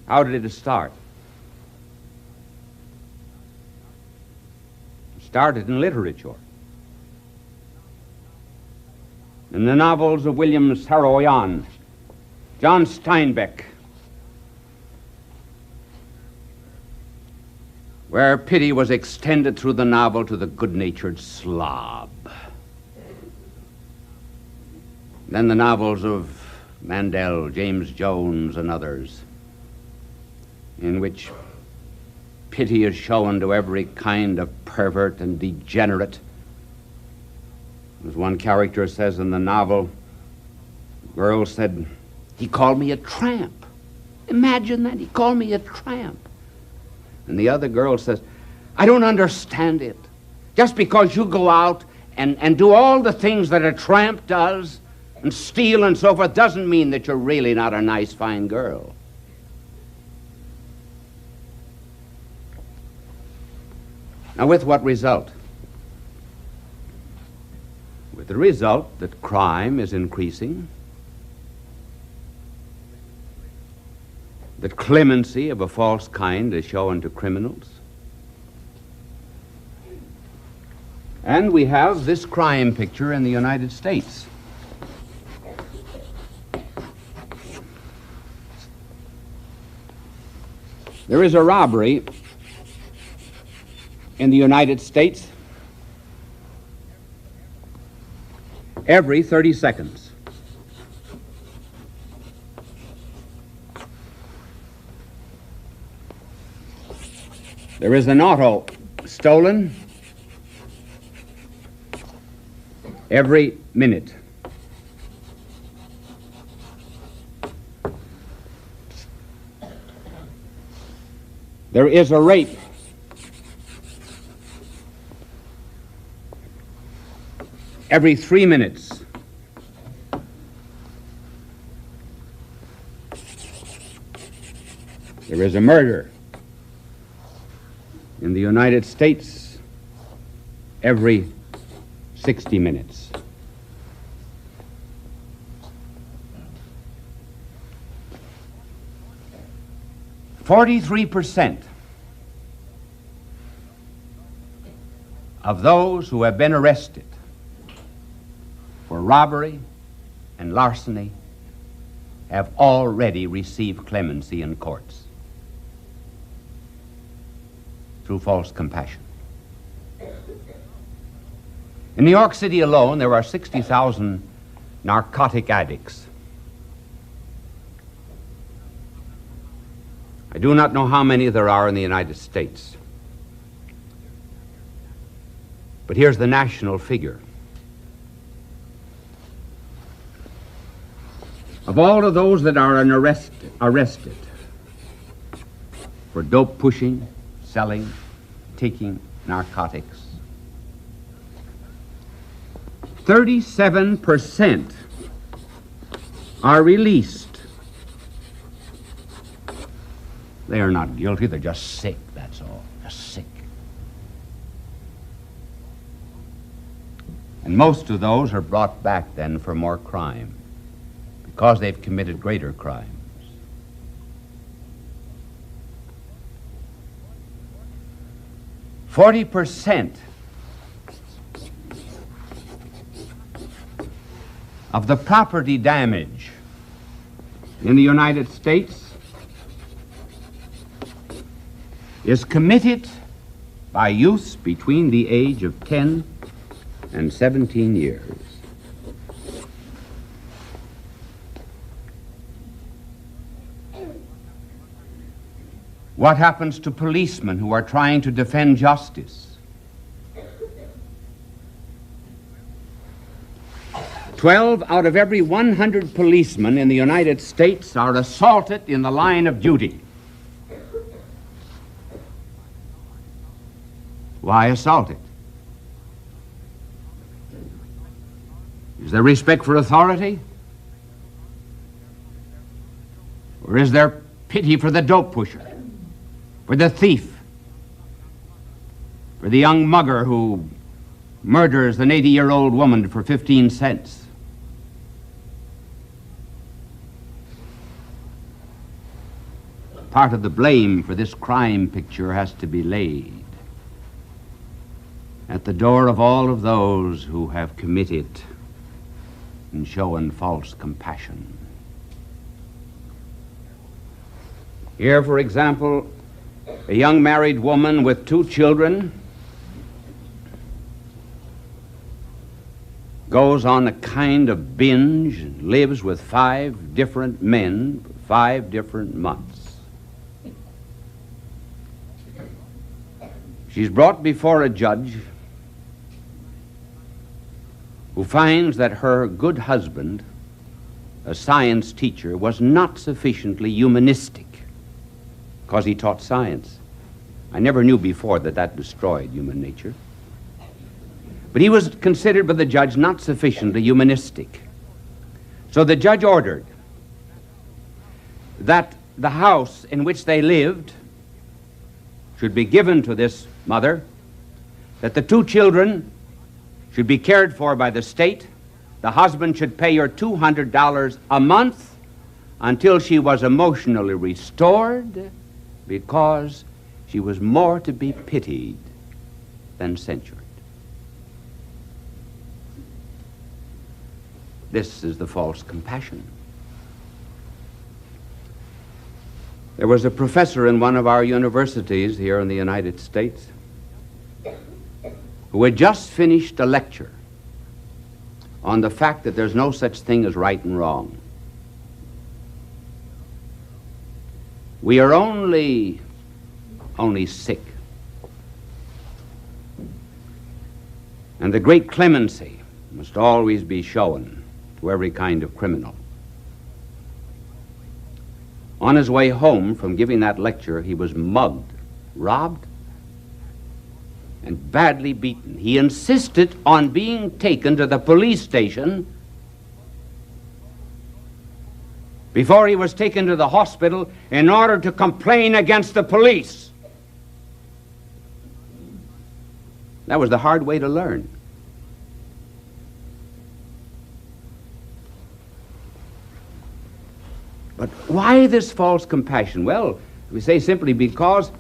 How did it start? It started in literature. In the novels of William Saroyan, John Steinbeck, where pity was extended through the novel to the good-natured slob. Then the novels of Mandel, James Jones, and others. in which pity is shown to every kind of pervert and degenerate. As one character says in the novel, the girl said, "He called me a tramp." Imagine that, he called me a tramp. And the other girl says, "I don't understand it. Just because you go out and do all the things that a tramp does and steal and so forth doesn't mean that you're really not a nice, fine girl." Now, with what result? With the result that crime is increasing, that clemency of a false kind is shown to criminals, and we have this crime picture in the United States. There is a robbery in the United States every 30 seconds. There is an auto stolen every minute. There is a rape every 3 minutes. There is a murder in the United States every 60 minutes. "43% of those who have been arrested for robbery and larceny have already received clemency in courts through false compassion." In New York City alone, there are 60,000 narcotic addicts. I do not know how many there are in the United States, but here's the national figure. Of all of those that are arrested for dope pushing, selling, taking narcotics, 37% are released. They are not guilty, they're just sick, that's all, just sick. And most of those are brought back then for more crime, because they've committed greater crimes. "40% of the property damage in the United States is committed by youths between the age of 10 and 17 years. What happens to policemen who are trying to defend justice? 12 out of every 100 policemen in the United States are assaulted in the line of duty. Why assaulted? Is there respect for authority? Or is there pity for the dope pusher, for the thief, for the young mugger who murders an 80-year-old woman for 15 cents? Part of the blame for this crime picture has to be laid at the door of all of those who have committed and shown false compassion. Here, for example, a young married woman with 2 children goes on a kind of binge and lives with 5 different men for 5 different months. She's brought before a judge who finds that her good husband, a science teacher, was not sufficiently humanistic because he taught science. I never knew before that that destroyed human nature. But he was considered by the judge not sufficiently humanistic. So the judge ordered that the house in which they lived should be given to this mother, that the two children should be cared for by the state. The husband should pay her $200 a month until she was emotionally restored, because she was more to be pitied than censured. This is the false compassion. There was a professor in one of our universities here in the United States who had just finished a lecture on the fact that there's no such thing as right and wrong. We are only sick. And the great clemency must always be shown to every kind of criminal. On his way home from giving that lecture, he was mugged, robbed, and badly beaten. He insisted on being taken to the police station before he was taken to the hospital in order to complain against the police. That was the hard way to learn. But why this false compassion? Well, we say simply because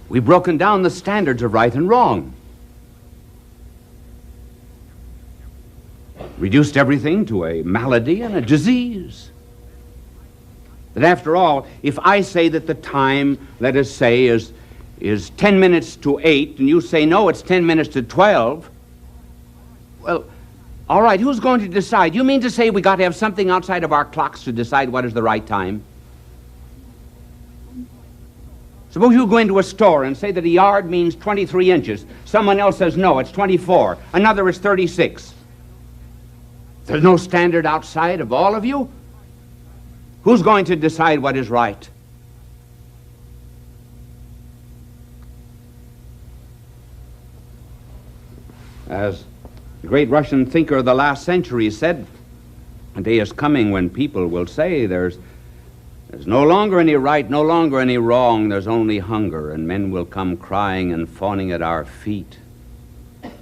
we've broken down the standards of right and wrong. Reduced everything to a malady and a disease. That after all, if I say that the time, let us say, is 10 minutes to 8, and you say, no, it's 10 minutes to 12, well, all right, who's going to decide? You mean to say we got to have something outside of our clocks to decide what is the right time? Suppose you go into a store and say that a yard means 23 inches. Someone else says, no, it's 24. Another is 36. There's no standard outside of all of you. Who's going to decide what is right? As the great Russian thinker of the last century said, a day is coming when people will say there's no longer any right, no longer any wrong, there's only hunger, and men will come crying and fawning at our feet,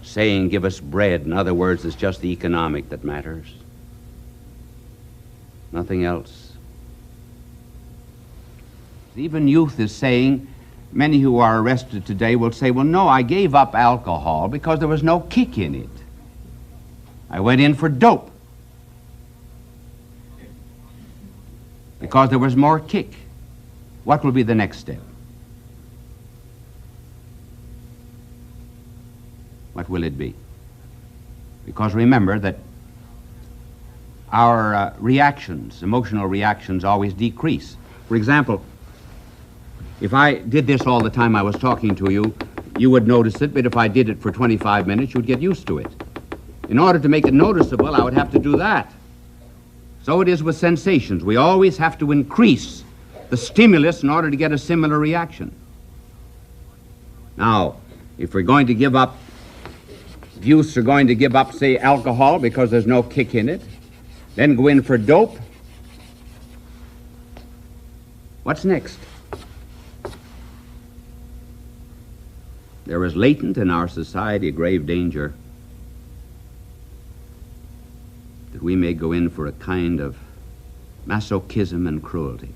saying, give us bread. In other words, it's just the economic that matters. Nothing else. Even youth is saying, many who are arrested today will say, well, no, I gave up alcohol because there was no kick in it. I went in for dope because there was more kick. What will be the next step? What will it be? Because remember that our reactions, emotional reactions, always decrease. For example, if I did this all the time I was talking to you, you would notice it, but if I did it for 25 minutes, you'd get used to it. In order to make it noticeable, I would have to do that. So it is with sensations. We always have to increase the stimulus in order to get a similar reaction. Now, if we're going to give up, if youths are going to give up, say, alcohol because there's no kick in it, then go in for dope, what's next? There is latent in our society a grave danger that we may go in for a kind of masochism and cruelty.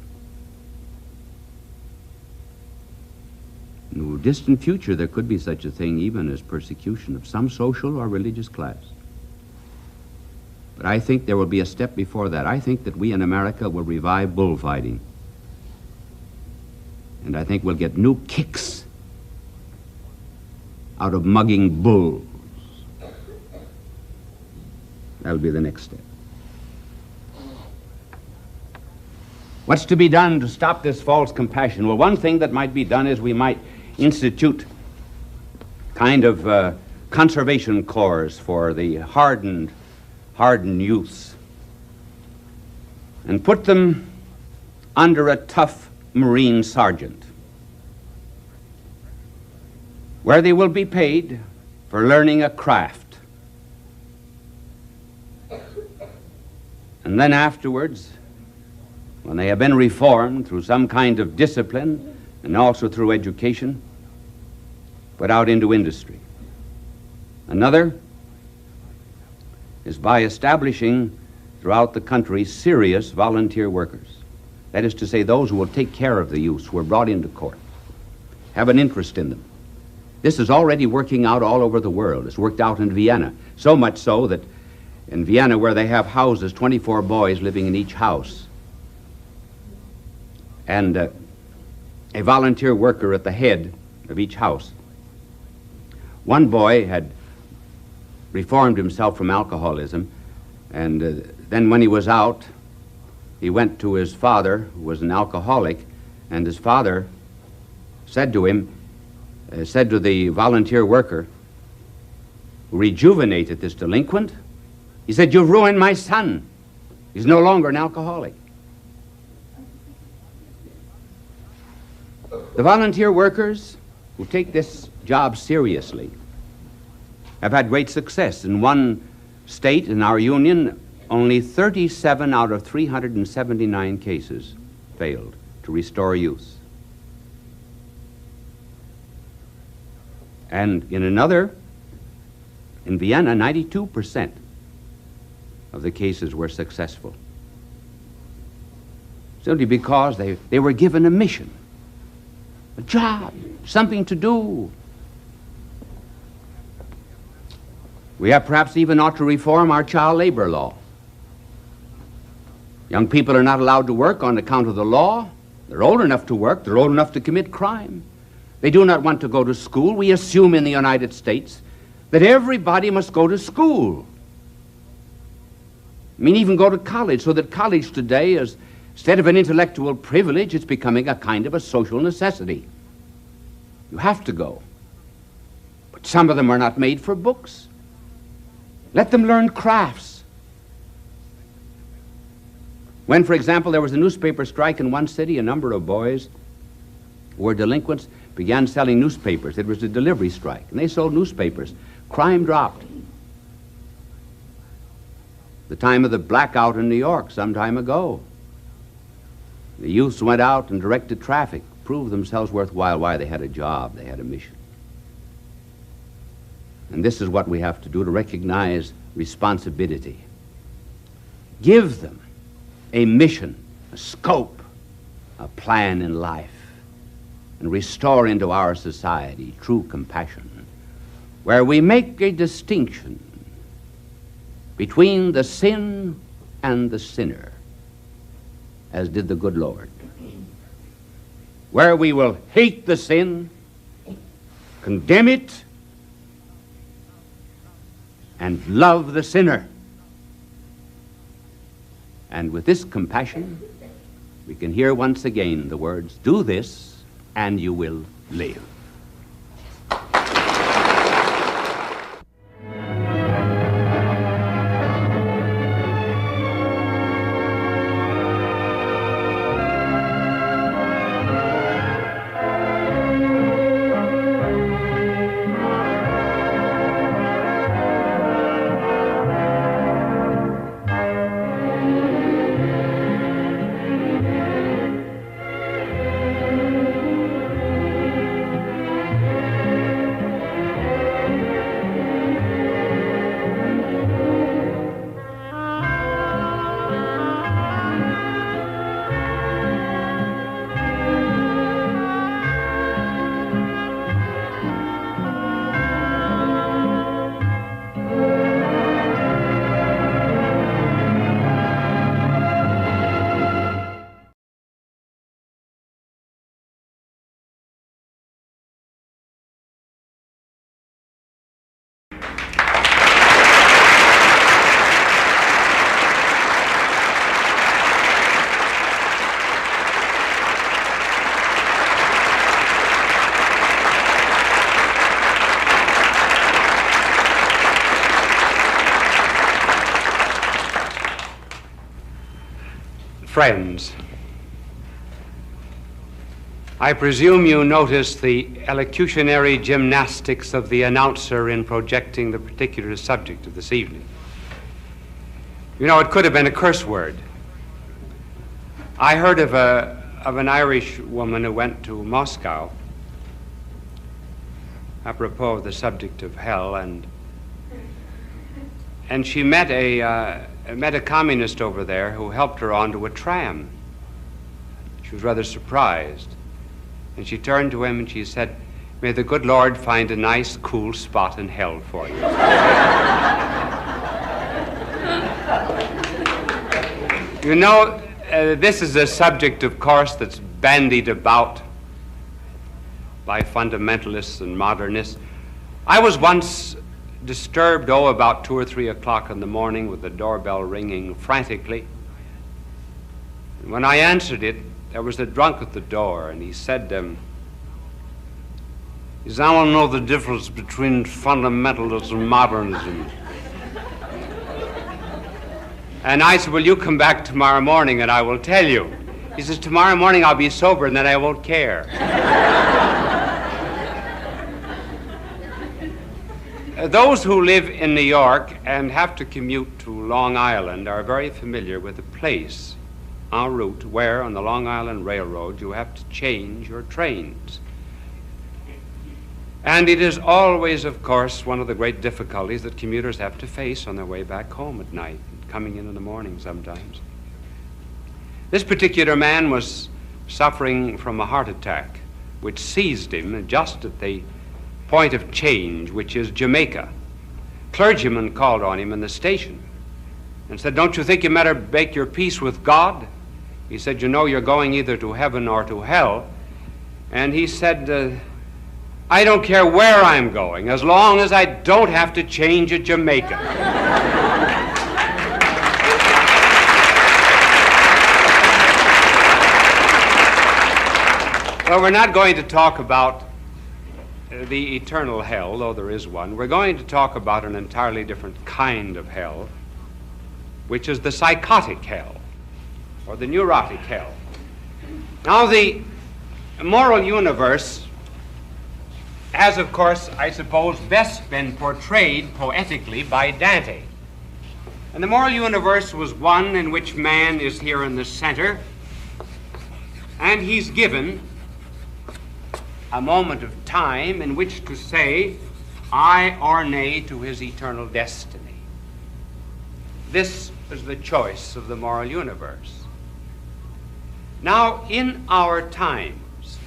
In the distant future, there could be such a thing even as persecution of some social or religious class. But I think there will be a step before that. I think that we in America will revive bullfighting. And I think we'll get new kicks out of mugging bulls. That'll be the next step. What's to be done to stop this false compassion? Well, one thing that might be done is we might institute kind of conservation corps for the hardened youths and put them under a tough Marine sergeant, where they will be paid for learning a craft. And then afterwards, when they have been reformed through some kind of discipline and also through education, put out into industry. Another is by establishing throughout the country serious volunteer workers. That is to say, those who will take care of the youths who are brought into court, have an interest in them. This is already working out all over the world. It's worked out in Vienna, so much so that in Vienna, where they have houses, 24 boys living in each house, and a volunteer worker at the head of each house. One boy had reformed himself from alcoholism, and then when he was out, he went to his father, who was an alcoholic, and his father said to him, said to the volunteer worker who rejuvenated this delinquent, he said, "You've ruined my son. He's no longer an alcoholic." The volunteer workers who take this job seriously have had great success. In one state in our union, only 37 out of 379 cases failed to restore youth. And in another, in Vienna, 92% of the cases were successful. Simply because they were given a mission, a job, something to do. We have perhaps even ought to reform our child labor law. Young people are not allowed to work on account of the law. They're old enough to work. They're old enough to commit crime. They do not want to go to school. We assume in the United States that everybody must go to school. I mean, even go to college, so that college today is, instead of an intellectual privilege, it's becoming a kind of a social necessity. You have to go. But some of them are not made for books. Let them learn crafts. When, for example, there was a newspaper strike in one city, a number of boys who were delinquents began selling newspapers. It was a delivery strike, and they sold newspapers. Crime dropped. The time of the blackout in New York some time ago, the youths went out and directed traffic, proved themselves worthwhile. Why? They had a job, they had a mission. And this is what we have to do, to recognize responsibility. Give them a mission, a scope, a plan in life, and restore into our society true compassion, where we make a distinction between the sin and the sinner, as did the good Lord, where we will hate the sin, condemn it, and love the sinner. And with this compassion, we can hear once again the words, "Do this, and you will live." Friends, I presume you noticed the elocutionary gymnastics of the announcer in projecting the particular subject of this evening. You know, it could have been a curse word. I heard of an Irish woman who went to Moscow apropos of the subject of hell, and she met a communist over there who helped her onto a tram. She was rather surprised, and she turned to him and she said, "May the good Lord find a nice, cool spot in hell for you." You know, this is a subject, of course, that's bandied about by fundamentalists and modernists. I was once disturbed, about 2 or 3 o'clock in the morning with the doorbell ringing frantically. And when I answered it, there was a drunk at the door, and he said, I don't know the difference between fundamentalism and modernism. And I said, well, you come back tomorrow morning and I will tell you. He says, tomorrow morning I'll be sober and then I won't care. Those who live in New York and have to commute to Long Island are very familiar with the place en route where on the Long Island Railroad you have to change your trains. And it is always, of course, one of the great difficulties that commuters have to face on their way back home at night, coming in the morning sometimes. This particular man was suffering from a heart attack, which seized him just at the point of change, which is Jamaica. Clergyman called on him in the station and said, "Don't you think you better make your peace with God?" He said, "You know, you're going either to heaven or to hell." And he said, "I don't care where I'm going, as long as I don't have to change at Jamaica." Well, we're not going to talk about the eternal hell, though there is one. We're going to talk about an entirely different kind of hell, which is the psychotic hell, or the neurotic hell. Now, the moral universe has, of course, I suppose, best been portrayed poetically by Dante. And the moral universe was one in which man is here in the center, and he's given a moment of time in which to say aye or nay to his eternal destiny. This is the choice of the moral universe. Now, in our times,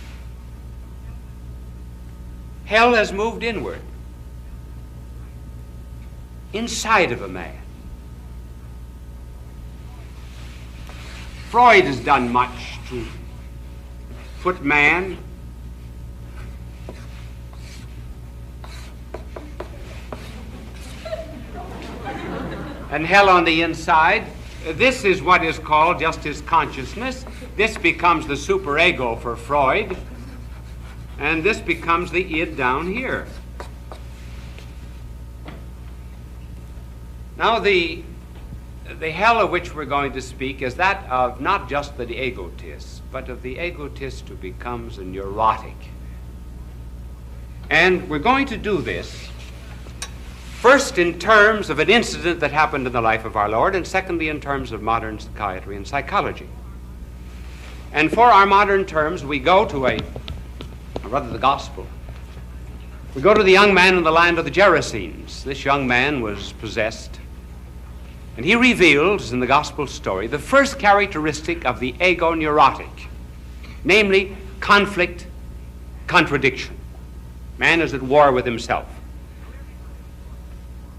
hell has moved inward, inside of a man. Freud has done much to put man and hell on the inside. This is what is called just his consciousness. This becomes the superego for Freud, and this becomes the id down here. Now, the hell of which we're going to speak is that of not just the egotist, but of the egotist who becomes a neurotic. And we're going to do this first in terms of an incident that happened in the life of our Lord, and secondly in terms of modern psychiatry and psychology. And for our modern terms, we go to the gospel. We go to the young man in the land of the Gerasenes. This young man was possessed, and he reveals in the gospel story the first characteristic of the ego neurotic, namely conflict, contradiction. Man is at war with himself.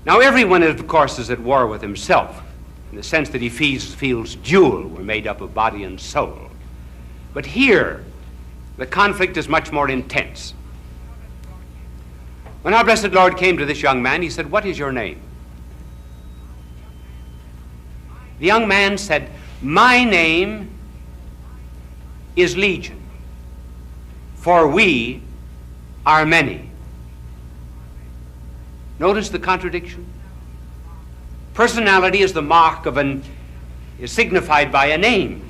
Now, everyone, of course, is at war with himself, in the sense that he feels dual. We're made up of body and soul. But here, the conflict is much more intense. When our blessed Lord came to this young man, he said, "What is your name?" The young man said, "My name is Legion, for we are many." Notice the contradiction. Personality is the mark of is signified by a name.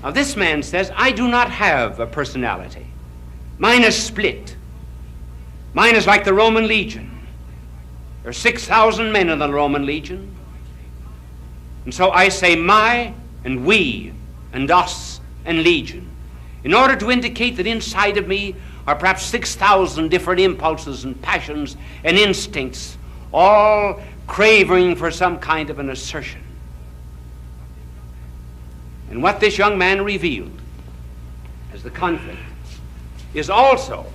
Now this man says, I do not have a personality. Mine is split. Mine is like the Roman legion. There are 6,000 men in the Roman legion. And so I say my and we and us and legion, in order to indicate that inside of me are perhaps 6,000 different impulses and passions and instincts, all craving for some kind of an assertion. And what this young man revealed as the conflict is also,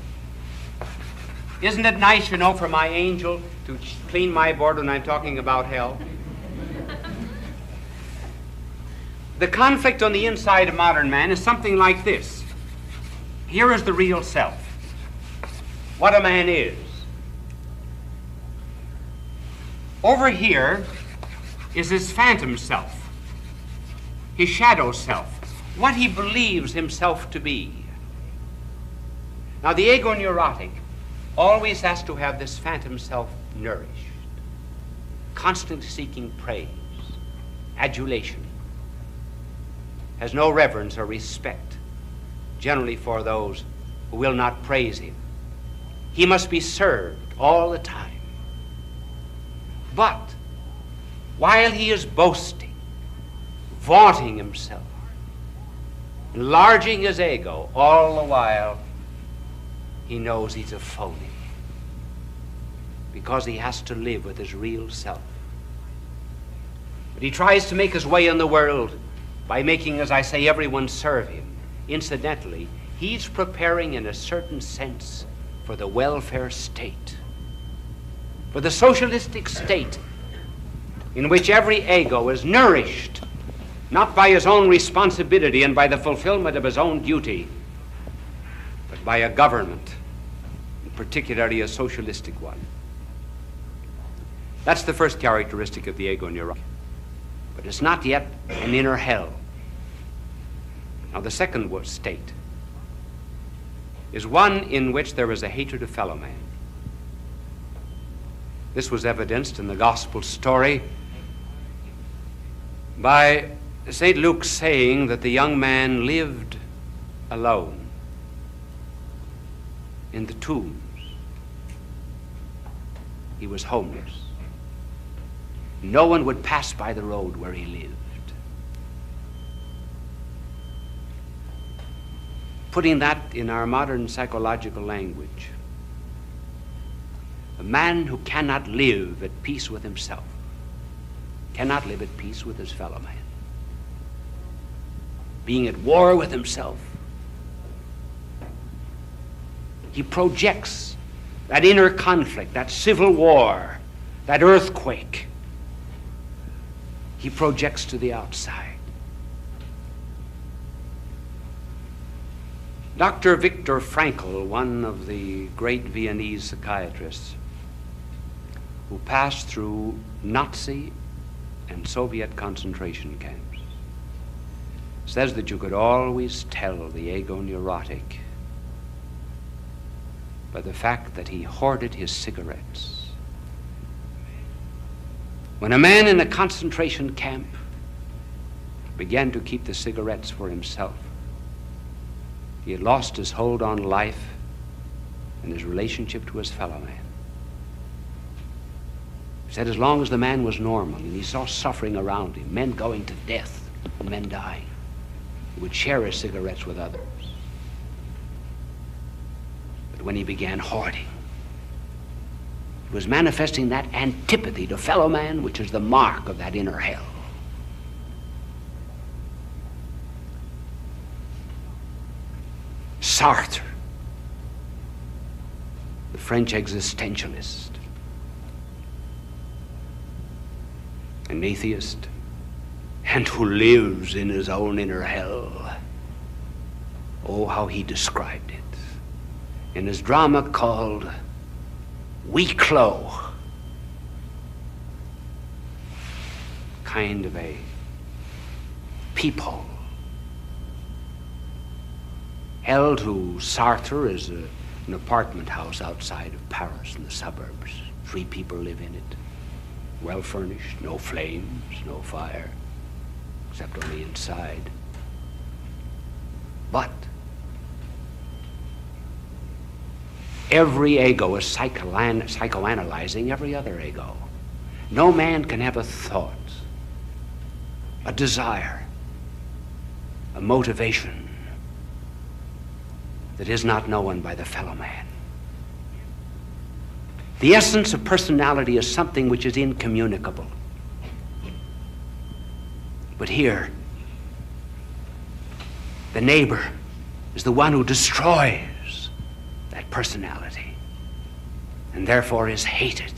isn't it nice, you know, for my angel to clean my board when I'm talking about hell? The conflict on the inside of modern man is something like this. Here is the real self, what a man is. Over here is his phantom self, his shadow self, what he believes himself to be. Now, the ego neurotic always has to have this phantom self nourished, constantly seeking praise, adulation, has no reverence or respect, generally for those who will not praise him. He must be served all the time. But while he is boasting, vaunting himself, enlarging his ego, all the while he knows he's a phony, because he has to live with his real self. But he tries to make his way in the world by making, as I say, everyone serve him. Incidentally, he's preparing in a certain sense for the welfare state, for the socialistic state in which every ego is nourished not by his own responsibility and by the fulfillment of his own duty, but by a government, and particularly a socialistic one. That's the first characteristic of the ego neurotic. But it's not yet an inner hell. Now, the second state is one in which there is a hatred of fellow man. This was evidenced in the gospel story by St. Luke saying that the young man lived alone in the tombs. He was homeless. No one would pass by the road where he lived. Putting that in our modern psychological language, a man who cannot live at peace with himself cannot live at peace with his fellow man. Being at war with himself, he projects that inner conflict, that civil war, that earthquake. He projects to the outside. Dr. Viktor Frankl, one of the great Viennese psychiatrists who passed through Nazi and Soviet concentration camps, says that you could always tell the ego neurotic by the fact that he hoarded his cigarettes. When a man in a concentration camp began to keep the cigarettes for himself, he had lost his hold on life and his relationship to his fellow man. He said as long as the man was normal and he saw suffering around him, men going to death and men dying, he would share his cigarettes with others. But when he began hoarding, he was manifesting that antipathy to fellow man, which is the mark of that inner hell. Sartre, the French existentialist, an atheist, and who lives in his own inner hell. Oh, how he described it in his drama called Huis Clos. Kind of a peephole. Hell to Sartre is an apartment house outside of Paris in the suburbs. 3 people live in it. Well furnished, no flames, no fire, except on the inside. But every ego is psychoanalyzing every other ego. No man can have a thought, a desire, a motivation that is not known by the fellow man. The essence of personality is something which is incommunicable. But here, the neighbor is the one who destroys that personality and therefore is hated.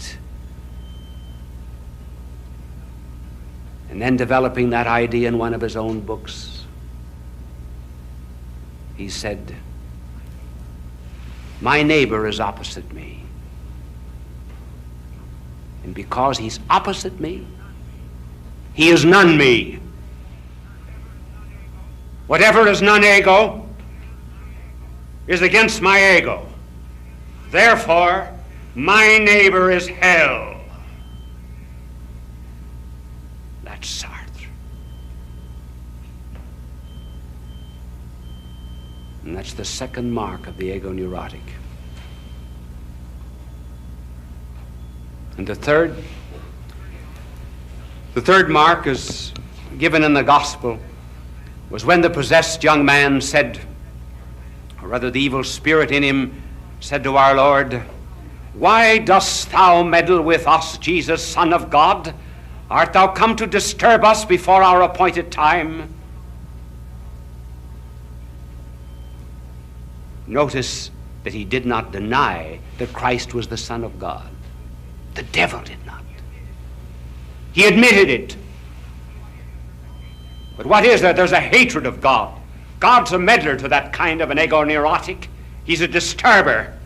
And then developing that idea in one of his own books, he said, my neighbor is opposite me. And because he's opposite me, he is none me. Whatever is non-ego is against my ego. Therefore, my neighbor is hell. That's Sartre. And that's the second mark of the ego neurotic. And the third mark is given in the gospel, was when the possessed young man said, or rather the evil spirit in him said to our Lord, why dost thou meddle with us, Jesus, Son of God? Art thou come to disturb us before our appointed time? Notice that he did not deny that Christ was the Son of God. The devil did not. He admitted it. But what is there? There's a hatred of God. God's a meddler to that kind of an ego neurotic. He's a disturber.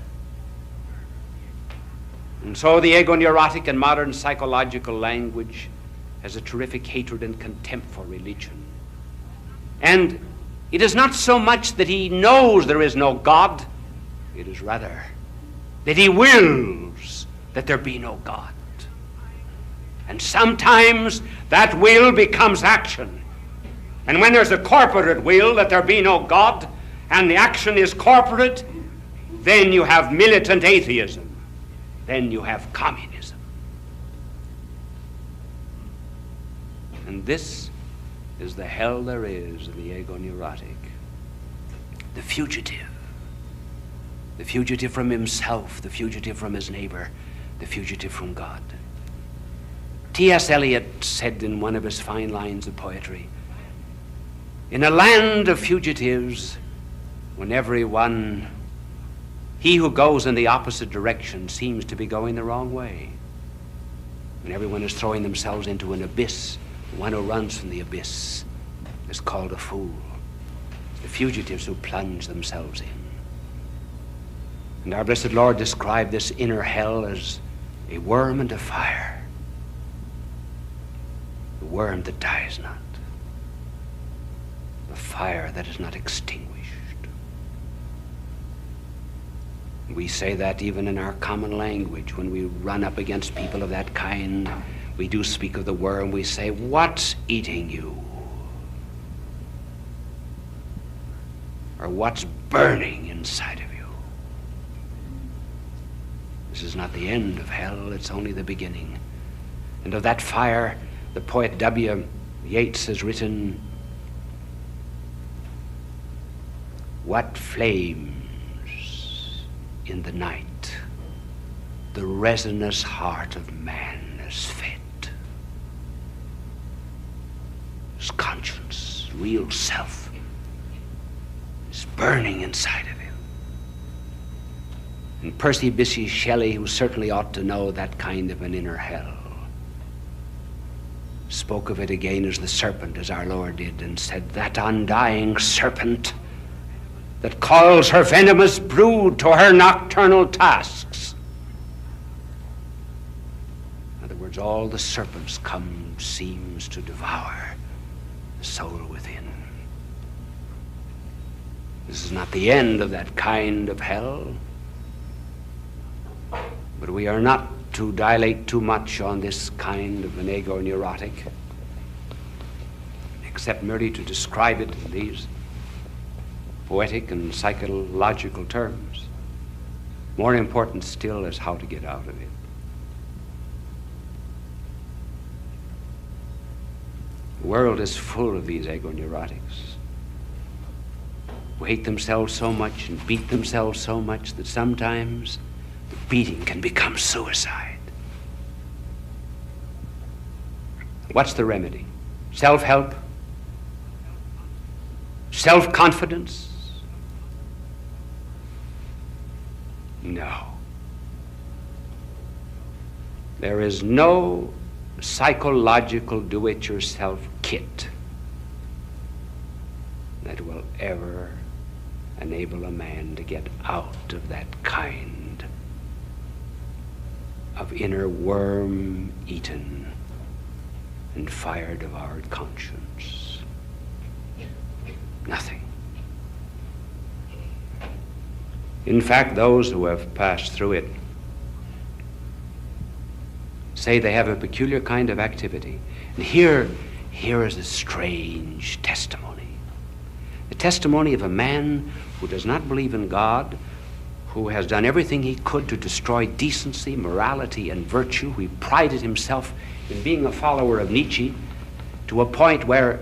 And so the ego neurotic in modern psychological language has a terrific hatred and contempt for religion. And it is not so much that he knows there is no God, it is rather that he wills that there be no God. And sometimes that will becomes action. And when there's a corporate will that there be no God, and the action is corporate, then you have militant atheism. Then you have communism. And this is the hell there is in the ego neurotic. The fugitive. The fugitive from himself, the fugitive from his neighbor, the fugitive from God. T.S. Eliot said in one of his fine lines of poetry, in a land of fugitives, when everyone, he who goes in the opposite direction seems to be going the wrong way. When everyone is throwing themselves into an abyss, the one who runs from the abyss is called a fool. The fugitives who plunge themselves in. And our blessed Lord described this inner hell as a worm and a fire. The worm that dies not. The fire that is not extinguished. We say that even in our common language. When we run up against people of that kind, we do speak of the worm. We say, what's eating you? Or what's burning inside of you? This is not the end of hell, it's only the beginning. And of that fire, the poet W. Yeats has written, what flames in the night the resinous heart of man is fed. His conscience, real self, is burning inside of him. And Percy Bysshe Shelley, who certainly ought to know that kind of an inner hell, spoke of it again as the serpent, as our Lord did, and said, that undying serpent that calls her venomous brood to her nocturnal tasks. In other words, all the serpents come seems to devour the soul within. This is not the end of that kind of hell, but we are not to dilate too much on this kind of an ego neurotic, except merely to describe it in these poetic and psychological terms. More important still is how to get out of it. The world is full of these ego-neurotics who hate themselves so much and beat themselves so much that sometimes the beating can become suicide. What's the remedy? Self-help? Self-confidence? No. There is no psychological do-it-yourself kit that will ever enable a man to get out of that kind of inner worm-eaten and fire-devoured conscience. Nothing. In fact, those who have passed through it say they have a peculiar kind of activity. And here is a strange testimony. The testimony of a man who does not believe in God, who has done everything he could to destroy decency, morality, and virtue. He prided himself in being a follower of Nietzsche to a point where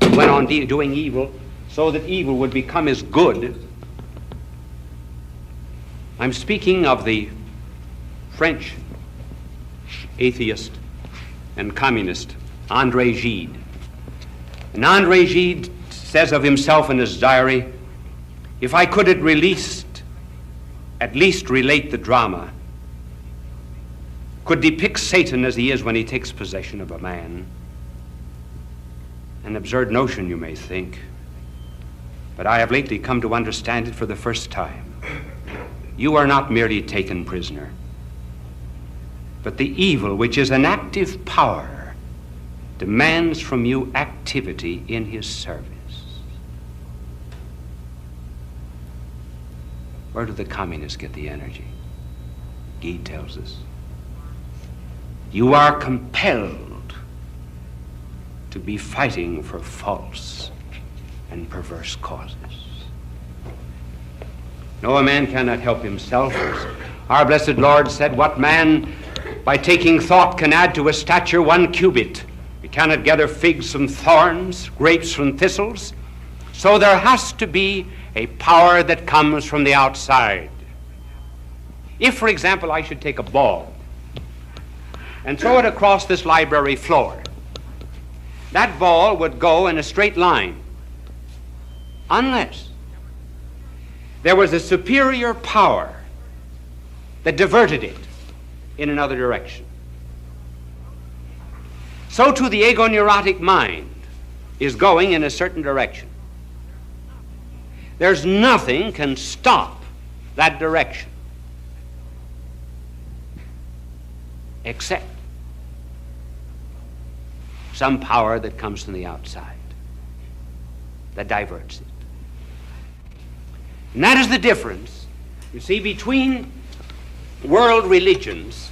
he went on doing evil so that evil would become his good. I'm speaking of the French atheist and communist André Gide. And André Gide says of himself in his diary, if I could at least relate the drama, could depict Satan as he is when he takes possession of a man. An absurd notion, you may think, but I have lately come to understand it for the first time. You are not merely taken prisoner, but the evil, which is an active power, demands from you activity in his service. Where do the communists get the energy? Gide tells us. You are compelled to be fighting for false and perverse causes. No, a man cannot help himself. Our blessed Lord said, what man by taking thought can add to his stature 1 cubit? We cannot gather figs from thorns, grapes from thistles. So there has to be a power that comes from the outside. If, for example, I should take a ball and throw it across this library floor, that ball would go in a straight line unless there was a superior power that diverted it in another direction. So too the ego-neurotic mind is going in a certain direction. There's nothing can stop that direction except some power that comes from the outside that diverts it. And that is the difference, you see, between world religions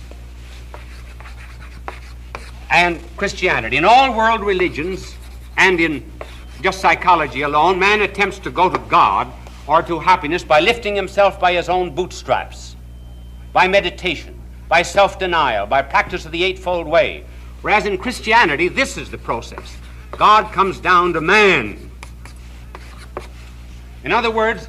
and Christianity. In all world religions and in just psychology alone, man attempts to go to God or to happiness by lifting himself by his own bootstraps, by meditation, by self-denial, by practice of the Eightfold Way. Whereas in Christianity, this is the process. God comes down to man. In other words,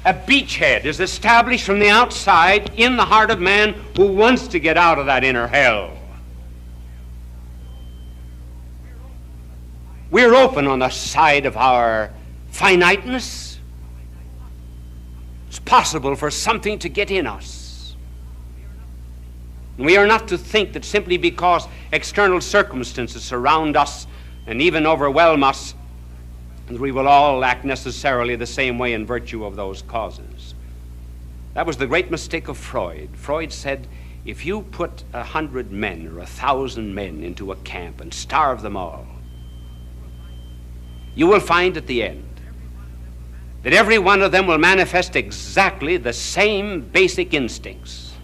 a beachhead is established from the outside in the heart of man who wants to get out of that inner hell. We're open on the side of our finiteness. It's possible for something to get in us. And we are not to think that simply because external circumstances surround us and even overwhelm us, we will all act necessarily the same way in virtue of those causes. That was the great mistake of Freud. Freud said, if you put 100 men or 1,000 men into a camp and starve them all, you will find at the end that every one of them will manifest exactly the same basic instincts.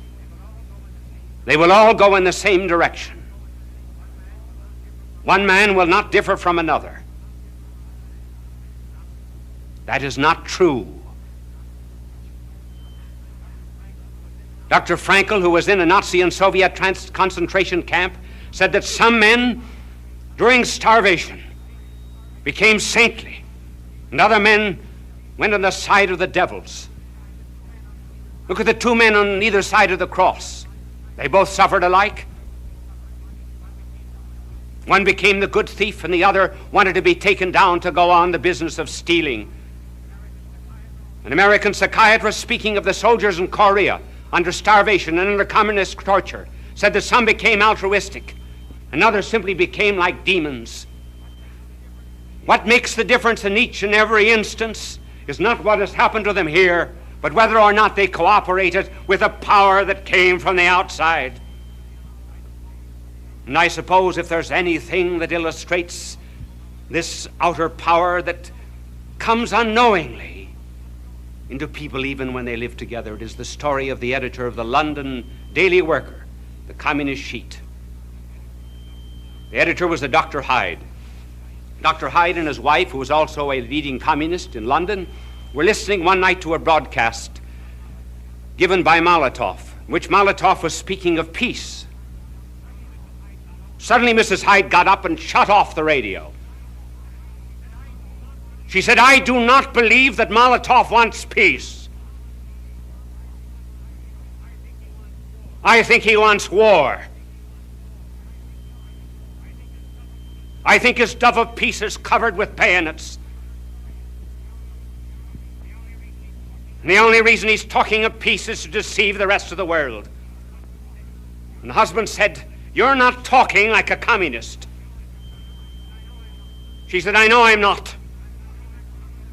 They will all go in the same direction. One man will not differ from another. That is not true. Dr. Frankl, who was in a Nazi and Soviet concentration camp, said that some men, during starvation, became saintly, and other men went on the side of the devils. Look at the two men on either side of the cross. They both suffered alike. One became the good thief, and the other wanted to be taken down to go on the business of stealing. An American psychiatrist, speaking of the soldiers in Korea under starvation and under communist torture, said that some became altruistic and others simply became like demons. What makes the difference in each and every instance is not what has happened to them here, but whether or not they cooperated with a power that came from the outside. And I suppose if there's anything that illustrates this outer power that comes unknowingly into people even when they live together, it is the story of the editor of the London Daily Worker, the communist sheet. The editor was a Dr. Hyde. Dr. Hyde and his wife, who was also a leading communist in London, were listening one night to a broadcast given by Molotov, in which Molotov was speaking of peace. Suddenly Mrs. Hyde got up and shut off the radio. She said, "I do not believe that Molotov wants peace. I think he wants war. I think his dove of peace is covered with bayonets. And the only reason he's talking of peace is to deceive the rest of the world." And the husband said, "You're not talking like a communist." She said, "I know I'm not.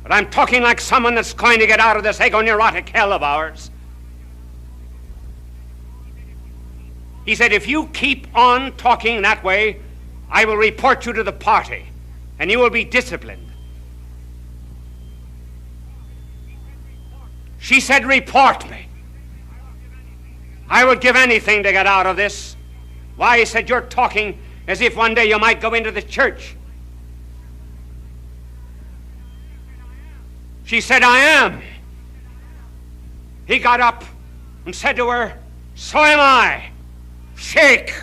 But I'm talking like someone that's going to get out of this ego-neurotic hell of ours." He said, "If you keep on talking that way, I will report you to the party, and you will be disciplined." She said, "Report me. I would give anything to get out of this." "Why?" He said, "You're talking as if one day you might go into the church." She said, "I am." He got up and said to her, "So am I. Shake."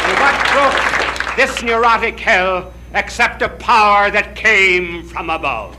And what broke this neurotic hell except a power that came from above?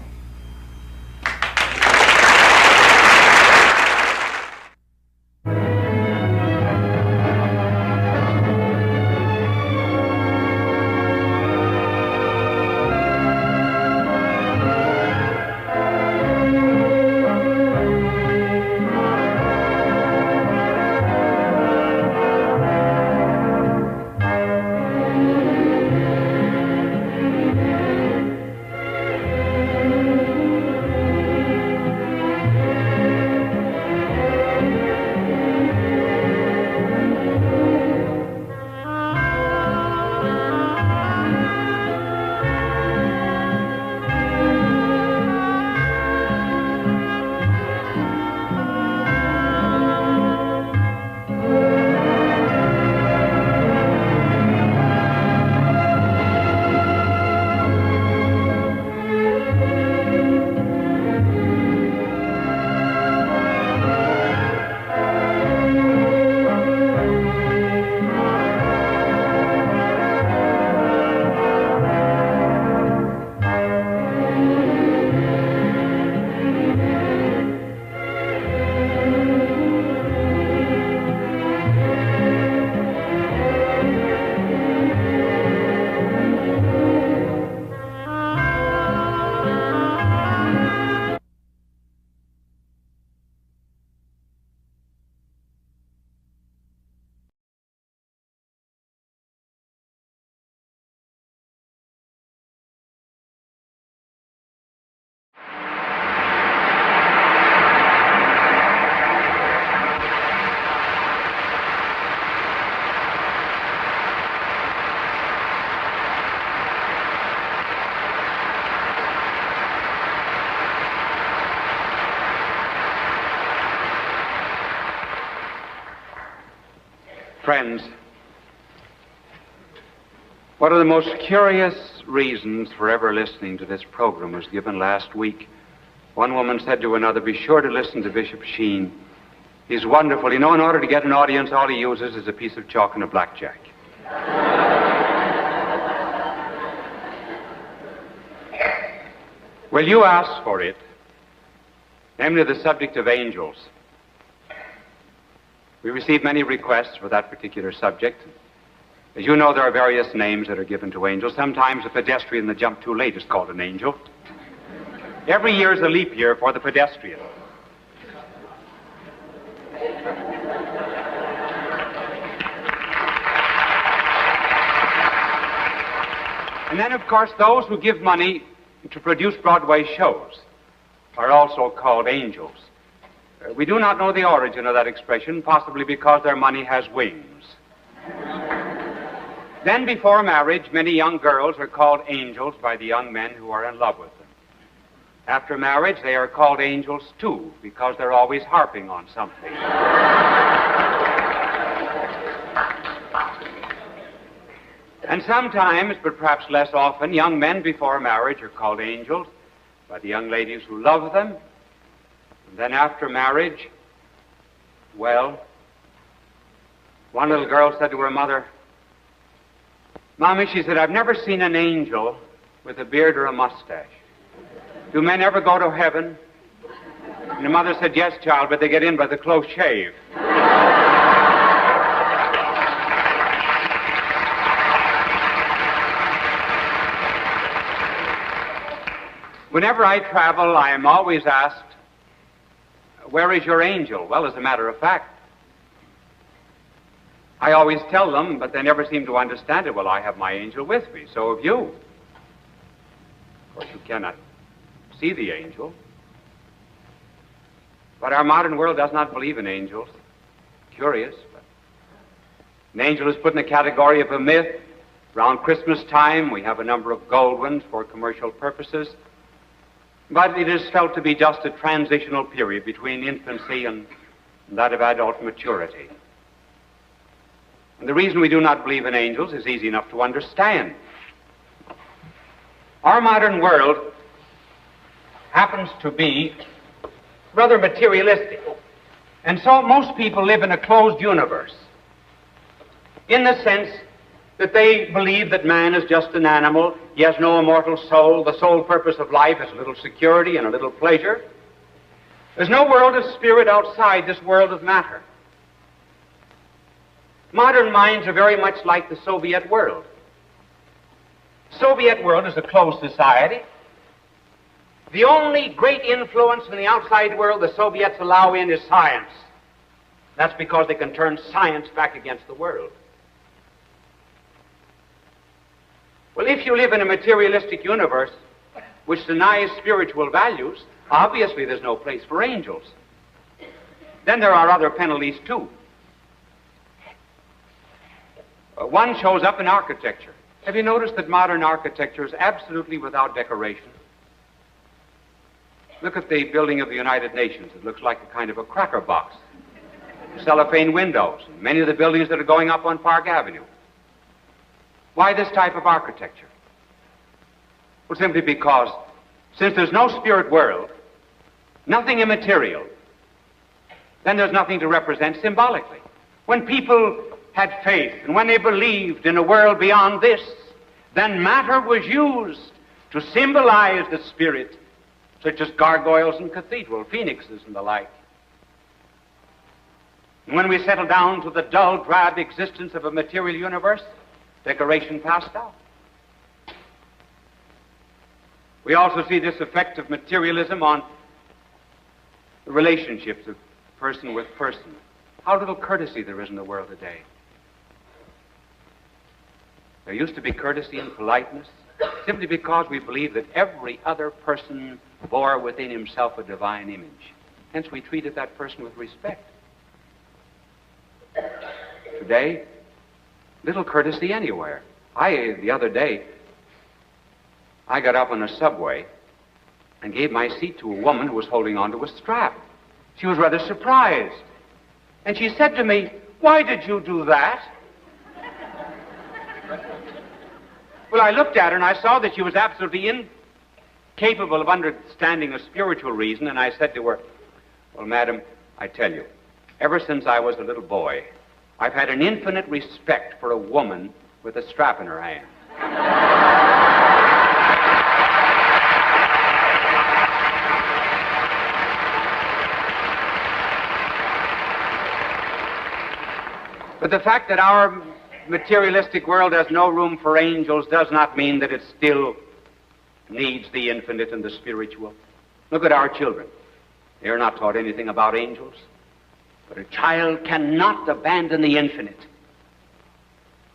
friends, one of the most curious reasons for ever listening to this program was given last week. One woman said to another, be sure to listen to Bishop Sheen. He's wonderful. You know, in order to get an audience, all he uses is a piece of chalk and a blackjack. Well, you asked for it, namely the subject of angels. We received many requests for that particular subject. As you know, there are various names that are given to angels. Sometimes a pedestrian that jumped too late is called an angel. Every year is a leap year for the pedestrian. And then, of course, those who give money to produce Broadway shows are also called angels. We do not know the origin of that expression, possibly because their money has wings. Then, before marriage, many young girls are called angels by the young men who are in love with them. After marriage, they are called angels, too, because they're always harping on something. And sometimes, but perhaps less often, young men before marriage are called angels by the young ladies who love them. And then after marriage, well, one little girl said to her mother, Mommy, she said, I've never seen an angel with a beard or a mustache. Do men ever go to heaven? And the mother said, yes, child, but they get in by the close shave. Whenever I travel, I am always asked, where is your angel? Well, as a matter of fact, I always tell them, but they never seem to understand it. Well, I have my angel with me, so have you. Of course, you cannot see the angel. But our modern world does not believe in angels. Curious, but an angel is put in the category of a myth. Around Christmas time, we have a number of gold ones for commercial purposes. But it is felt to be just a transitional period between infancy and that of adult maturity. And the reason we do not believe in angels is easy enough to understand. Our modern world happens to be rather materialistic. And so most people live in a closed universe, in the sense that they believe that man is just an animal. He has no immortal soul. The sole purpose of life is a little security and a little pleasure. There's no world of spirit outside this world of matter. Modern minds are very much like the Soviet world. The Soviet world is a closed society. The only great influence from the outside world the Soviets allow in is science. That's because they can turn science back against the world. Well, if you live in a materialistic universe which denies spiritual values, obviously there's no place for angels. Then there are other penalties, too. One shows up in architecture. Have you noticed that modern architecture is absolutely without decoration? Look at the building of the United Nations. It looks like a kind of a cracker box. Cellophane windows, and many of the buildings that are going up on Park Avenue. Why this type of architecture? Well, simply because since there's no spirit world, nothing immaterial, then there's nothing to represent symbolically. When people had faith and when they believed in a world beyond this, then matter was used to symbolize the spirit, such as gargoyles and cathedral, phoenixes and the like. And when we settle down to the dull, drab existence of a material universe, decoration passed out. We also see this effect of materialism on the relationships of person with person. How little courtesy there is in the world today. There used to be courtesy and politeness simply because we believe that every other person bore within himself a divine image. Hence we treated that person with respect. Today, little courtesy anywhere. The other day, I got up on a subway and gave my seat to a woman who was holding onto a strap. She was rather surprised. And she said to me, Why did you do that? Well, I looked at her and I saw that she was absolutely incapable of understanding a spiritual reason, and I said to her, well, madam, I tell you, ever since I was a little boy, I've had an infinite respect for a woman with a strap in her hand. But the fact that our materialistic world has no room for angels does not mean that it still needs the infinite and the spiritual. Look at our children. They are not taught anything about angels. But a child cannot abandon the infinite.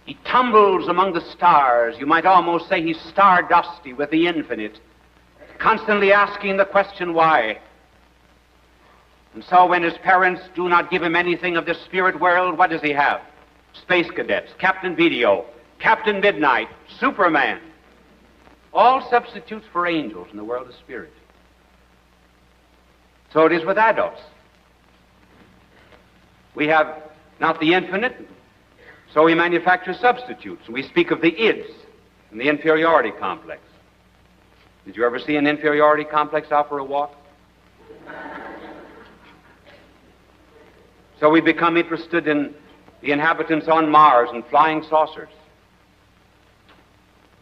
He tumbles among the stars. You might almost say he's stardusty with the infinite, constantly asking the question, why? And so when his parents do not give him anything of the spirit world, what does he have? Space cadets, Captain Video, Captain Midnight, Superman. All substitutes for angels in the world of spirit. So it is with adults. We have not the infinite, so we manufacture substitutes. We speak of the ids and the inferiority complex. Did you ever see an inferiority complex out for a walk? So we become interested in the inhabitants on Mars and flying saucers.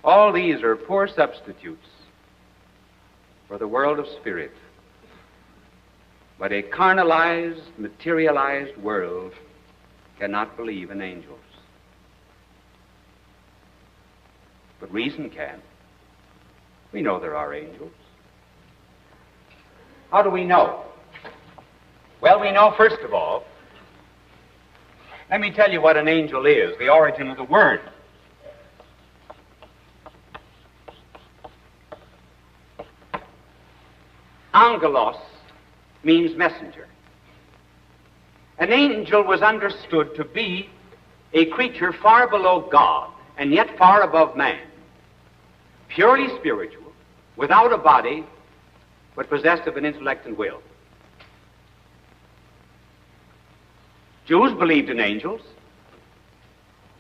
All these are poor substitutes for the world of spirit. But a carnalized, materialized world cannot believe in angels. But reason can. We know there are angels. How do we know? Well, we know, first of all, let me tell you what an angel is, the origin of the word. Angelos means messenger. An angel was understood to be a creature far below God and yet far above man, purely spiritual, without a body, but possessed of an intellect and will. Jews believed in angels.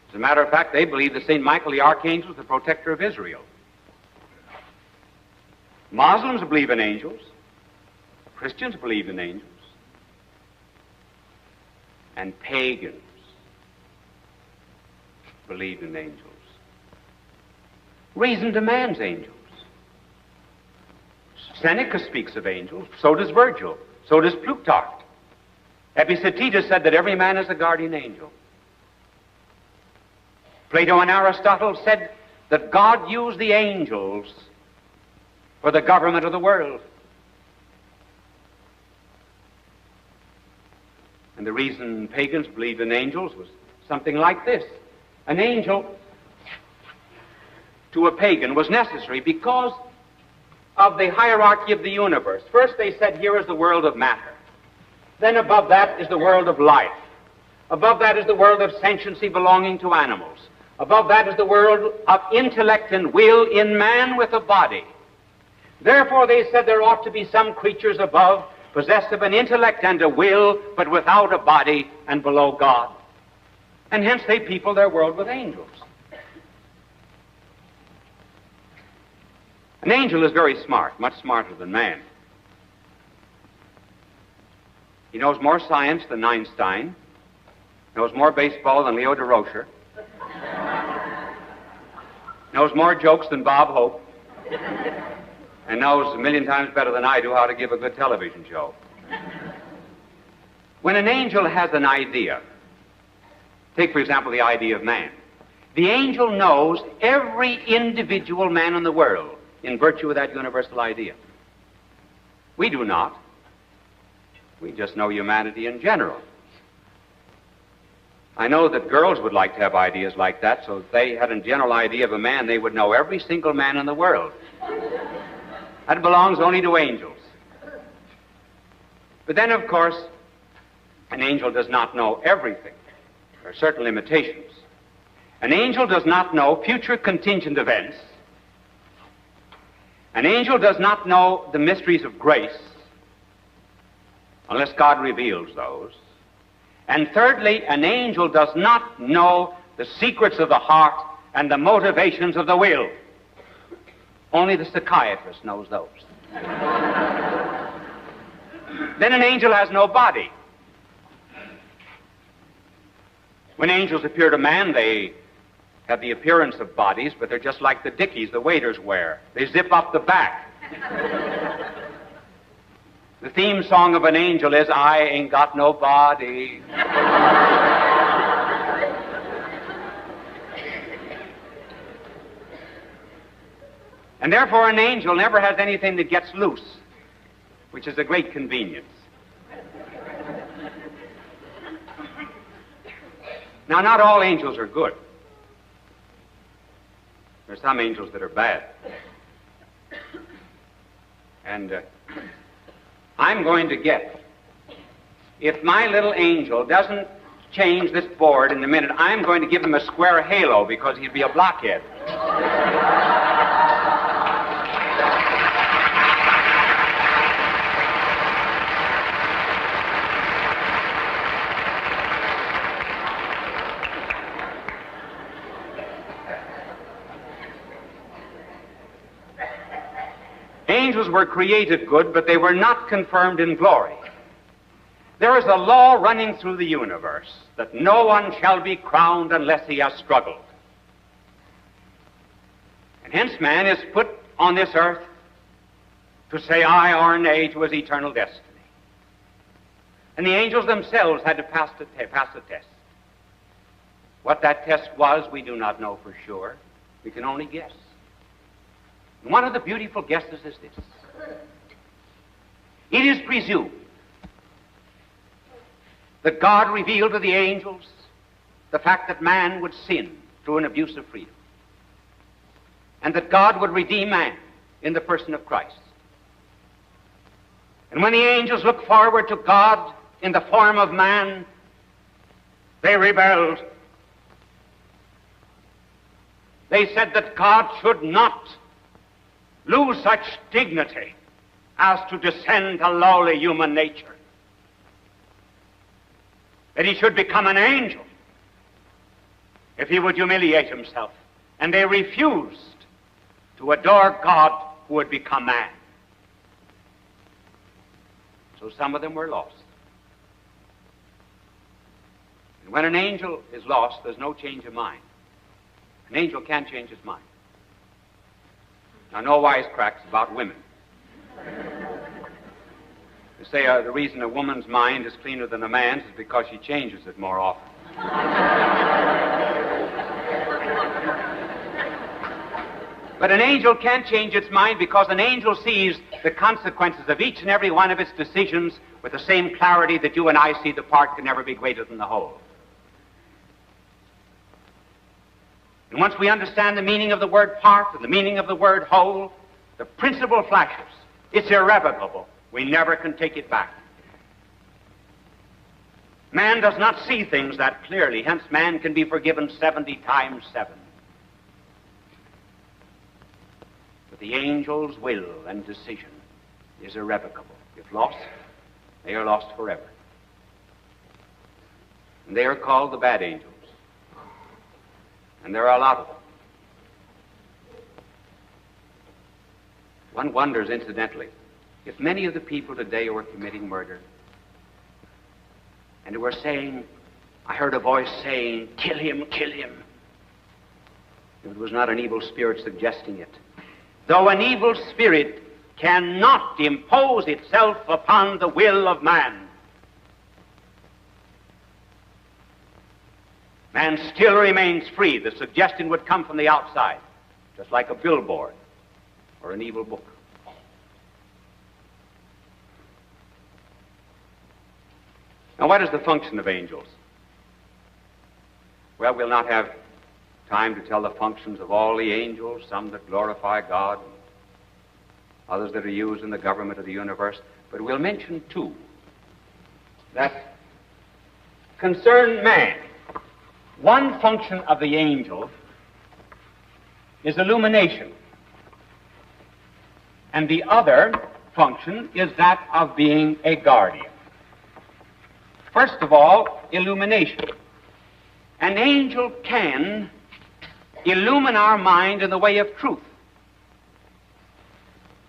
As a matter of fact, they believed that St. Michael the Archangel was the protector of Israel. Muslims believe in angels. Christians believe in angels. And pagans believe in angels. Reason demands angels. Seneca speaks of angels. So does Virgil. So does Plutarch. Epictetus said that every man is a guardian angel. Plato and Aristotle said that God used the angels for the government of the world. And the reason pagans believed in angels was something like this. An angel to a pagan was necessary because of the hierarchy of the universe. First they said, here is the world of matter. Then above that is the world of life. Above that is the world of sentiency belonging to animals. Above that is the world of intellect and will in man with a body. Therefore they said there ought to be some creatures above, possessed of an intellect and a will, but without a body and below God. And hence they peopled their world with angels. An angel is very smart, much smarter than man. He knows more science than Einstein, knows more baseball than Leo DeRocher, knows more jokes than Bob Hope, and knows a million times better than I do how to give a good television show. When an angel has an idea, take, for example, the idea of man, the angel knows every individual man in the world in virtue of that universal idea. We do not. We just know humanity in general. I know that girls would like to have ideas like that, so if they had a general idea of a man, they would know every single man in the world. That belongs only to angels. But then, of course, an angel does not know everything. There are certain limitations. An angel does not know future contingent events. An angel does not know the mysteries of grace, unless God reveals those. And thirdly, an angel does not know the secrets of the heart and the motivations of the will. Only the psychiatrist knows those. Then an angel has no body. When angels appear to man, they have the appearance of bodies, but they're just like the dickies the waiters wear. They zip up the back. The theme song of an angel is, I ain't got no body. And therefore an angel never has anything that gets loose, which is a great convenience. Now, not all angels are good. There's some angels that are bad. And I'm going to guess, if my little angel doesn't change this board in a minute, I'm going to give him a square halo because he'd be a blockhead. Angels were created good, but they were not confirmed in glory. There is a law running through the universe that no one shall be crowned unless he has struggled. And hence man is put on this earth to say aye or nay to his eternal destiny. And the angels themselves had to pass the test. What that test was, we do not know for sure. We can only guess. And one of the beautiful guesses is this. It is presumed that God revealed to the angels the fact that man would sin through an abuse of freedom, and that God would redeem man in the person of Christ. And when the angels looked forward to God in the form of man, they rebelled. They said that God should not lose such dignity as to descend to lowly human nature, that he should become an angel if he would humiliate himself. And they refused to adore God who would become man. So some of them were lost. And when an angel is lost, there's no change of mind. An angel can't change his mind. Now, no wisecracks about women. You say the reason a woman's mind is cleaner than a man's is because she changes it more often. But an angel can't change its mind because an angel sees the consequences of each and every one of its decisions with the same clarity that you and I see the part can never be greater than the whole. And once we understand the meaning of the word part and the meaning of the word whole, the principle flashes. It's irrevocable. We never can take it back. Man does not see things that clearly, hence man can be forgiven 70 times 7. But the angel's will and decision is irrevocable. If lost, they are lost forever. And they are called the bad angels. And there are a lot of them. One wonders, incidentally, if many of the people today who are committing murder and who are saying, I heard a voice saying, kill him, kill him, if it was not an evil spirit suggesting it. Though an evil spirit cannot impose itself upon the will of man, man still remains free. The suggestion would come from the outside, just like a billboard or an evil book. Now, what is the function of angels? Well, we'll not have time to tell the functions of all the angels, some that glorify God, others that are used in the government of the universe, but we'll mention 2 that concern man. One function of the angel is illumination, and the other function is that of being a guardian. First of all, illumination. An angel can illumine our mind in the way of truth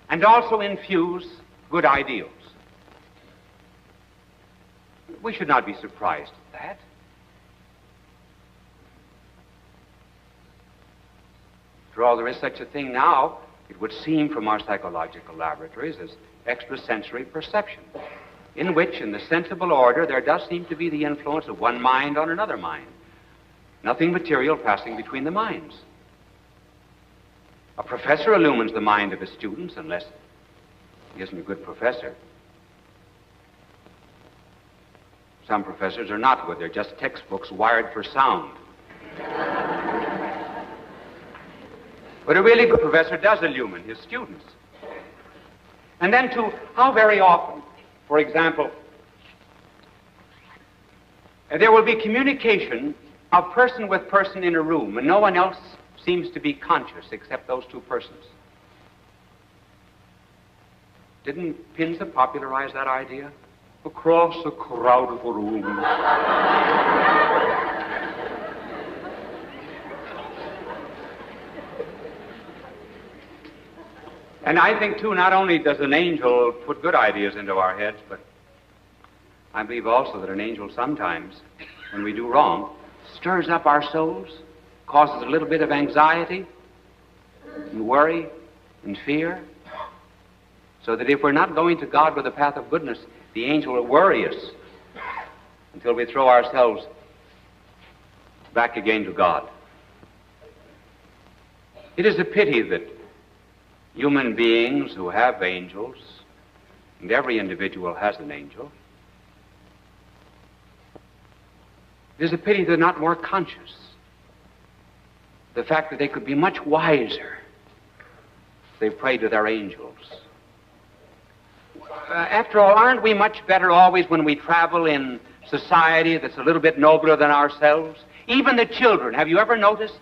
and also infuse good ideals. We should not be surprised at that. After all, there is such a thing now, it would seem from our psychological laboratories, as extrasensory perception, in which, in the sensible order, there does seem to be the influence of one mind on another mind. Nothing material passing between the minds. A professor illumines the mind of his students unless he isn't a good professor. Some professors are not good. They're just textbooks wired for sound. But a really good professor does illumine his students. And then, too, how very often, for example, there will be communication of person with person in a room, and no one else seems to be conscious except those two persons. Didn't Pinza popularize that idea? Across a crowded room. And I think, too, not only does an angel put good ideas into our heads, but I believe also that an angel sometimes, when we do wrong, stirs up our souls, causes a little bit of anxiety and worry and fear, so that if we're not going to God with the path of goodness, the angel will worry us until we throw ourselves back again to God. It is a pity that human beings who have angels, and every individual has an angel, it is a pity they're not more conscious. The fact that they could be much wiser if they pray to their angels. After all, aren't we much better always when we travel in society that's a little bit nobler than ourselves? Even the children, have you ever noticed?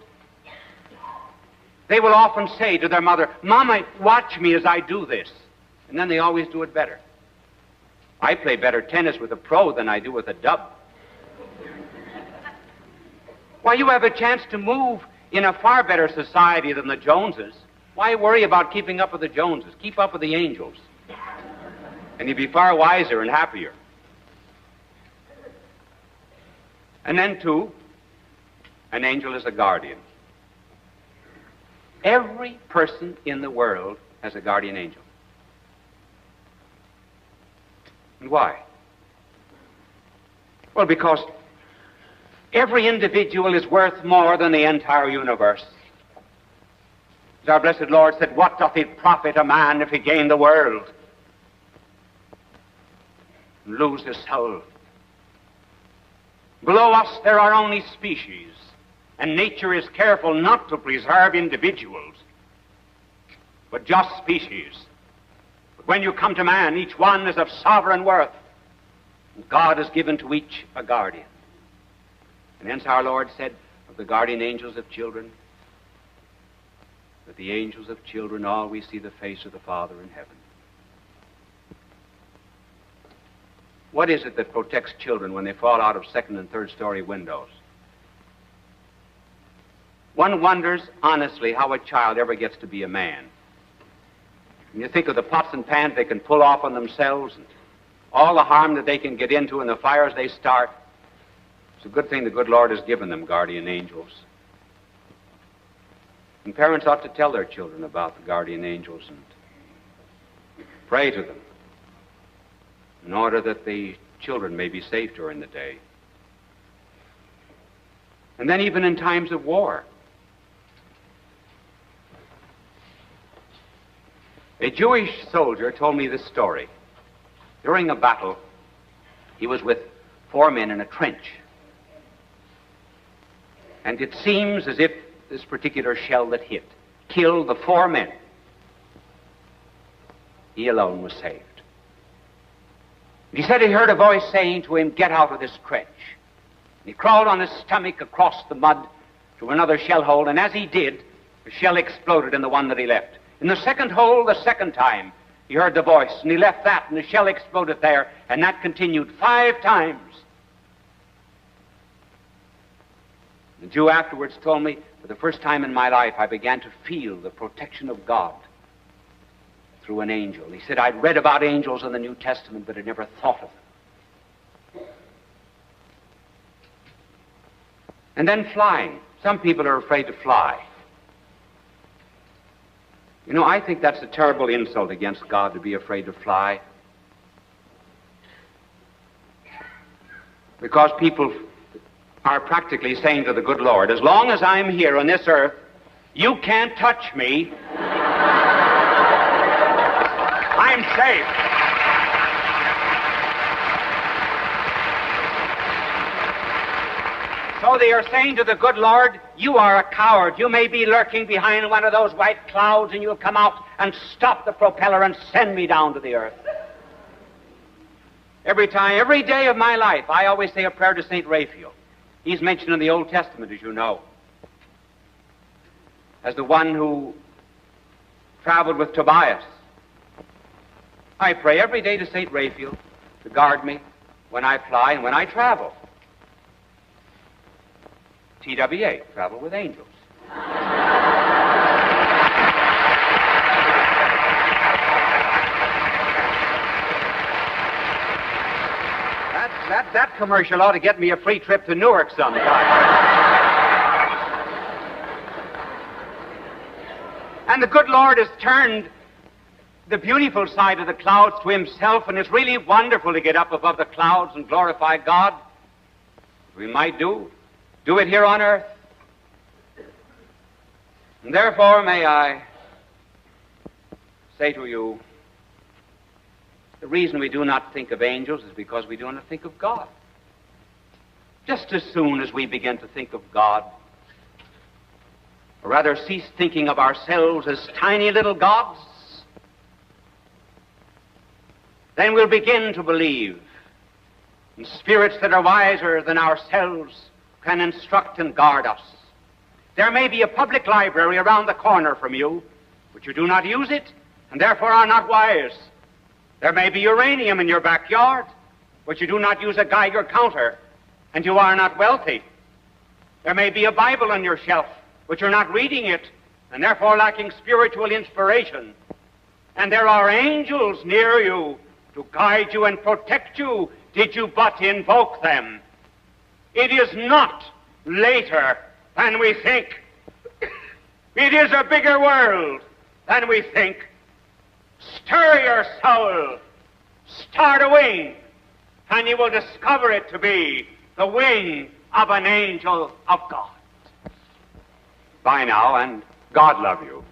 They will often say to their mother, "Mama, watch me as I do this." And then they always do it better. I play better tennis with a pro than I do with a dub. Why, you have a chance to move in a far better society than the Joneses. Why worry about keeping up with the Joneses? Keep up with the angels. And you'll be far wiser and happier. And then, too, an angel is a guardian. Every person in the world has a guardian angel. And why? Well, because every individual is worth more than the entire universe. As our blessed Lord said, "What doth it profit a man if he gain the world and lose his soul?" Below us there are only species, and nature is careful not to preserve individuals, but just species. But when you come to man, each one is of sovereign worth, and God has given to each a guardian. And hence our Lord said of the guardian angels of children, that the angels of children always see the face of the Father in heaven. What is it that protects children when they fall out of second and third story windows? One wonders, honestly, how a child ever gets to be a man. When you think of the pots and pans they can pull off on themselves, and all the harm that they can get into and the fires they start, it's a good thing the good Lord has given them guardian angels. And parents ought to tell their children about the guardian angels and pray to them in order that the children may be safe during the day. And then even in times of war. A Jewish soldier told me this story. During a battle, he was with 4 men in a trench. And it seems as if this particular shell that hit killed the 4 men. He alone was saved. He said he heard a voice saying to him, "Get out of this trench." He crawled on his stomach across the mud to another shell hole, and as he did, the shell exploded in the one that he left. In the second hole, the second time, he heard the voice, and he left that, and the shell exploded there, and that continued 5 times. The Jew afterwards told me, for the first time in my life, I began to feel the protection of God through an angel. He said, I'd read about angels in the New Testament, but had never thought of them. And then flying. Some people are afraid to fly. You know, I think that's a terrible insult against God to be afraid to fly. Because people are practically saying to the good Lord, as long as I'm here on this earth, you can't touch me. I'm safe. So they are saying to the good Lord, you are a coward. You may be lurking behind one of those white clouds, and you'll come out and stop the propeller and send me down to the earth. Every day of my life, I always say a prayer to St. Raphael. He's mentioned in the Old Testament, as you know, as the one who traveled with Tobias. I pray every day to St. Raphael to guard me when I fly and when I travel. TWA, travel with angels. That commercial ought to get me a free trip to Newark sometime. And the good Lord has turned the beautiful side of the clouds to himself, and it's really wonderful to get up above the clouds and glorify God. We might do it here on earth. And therefore may I say to you, the reason we do not think of angels is because we do not think of God. Just as soon as we begin to think of God, or rather cease thinking of ourselves as tiny little gods, then we'll begin to believe in spirits that are wiser than ourselves, can instruct and guard us. There may be a public library around the corner from you, but you do not use it, and therefore are not wise. There may be uranium in your backyard, but you do not use a Geiger counter, and you are not wealthy. There may be a Bible on your shelf, but you're not reading it, and therefore lacking spiritual inspiration. And there are angels near you to guide you and protect you, did you but invoke them. It is not later than we think. It is a bigger world than we think. Stir your soul, start a wing, and you will discover it to be the wing of an angel of God. Bye now, and God love you.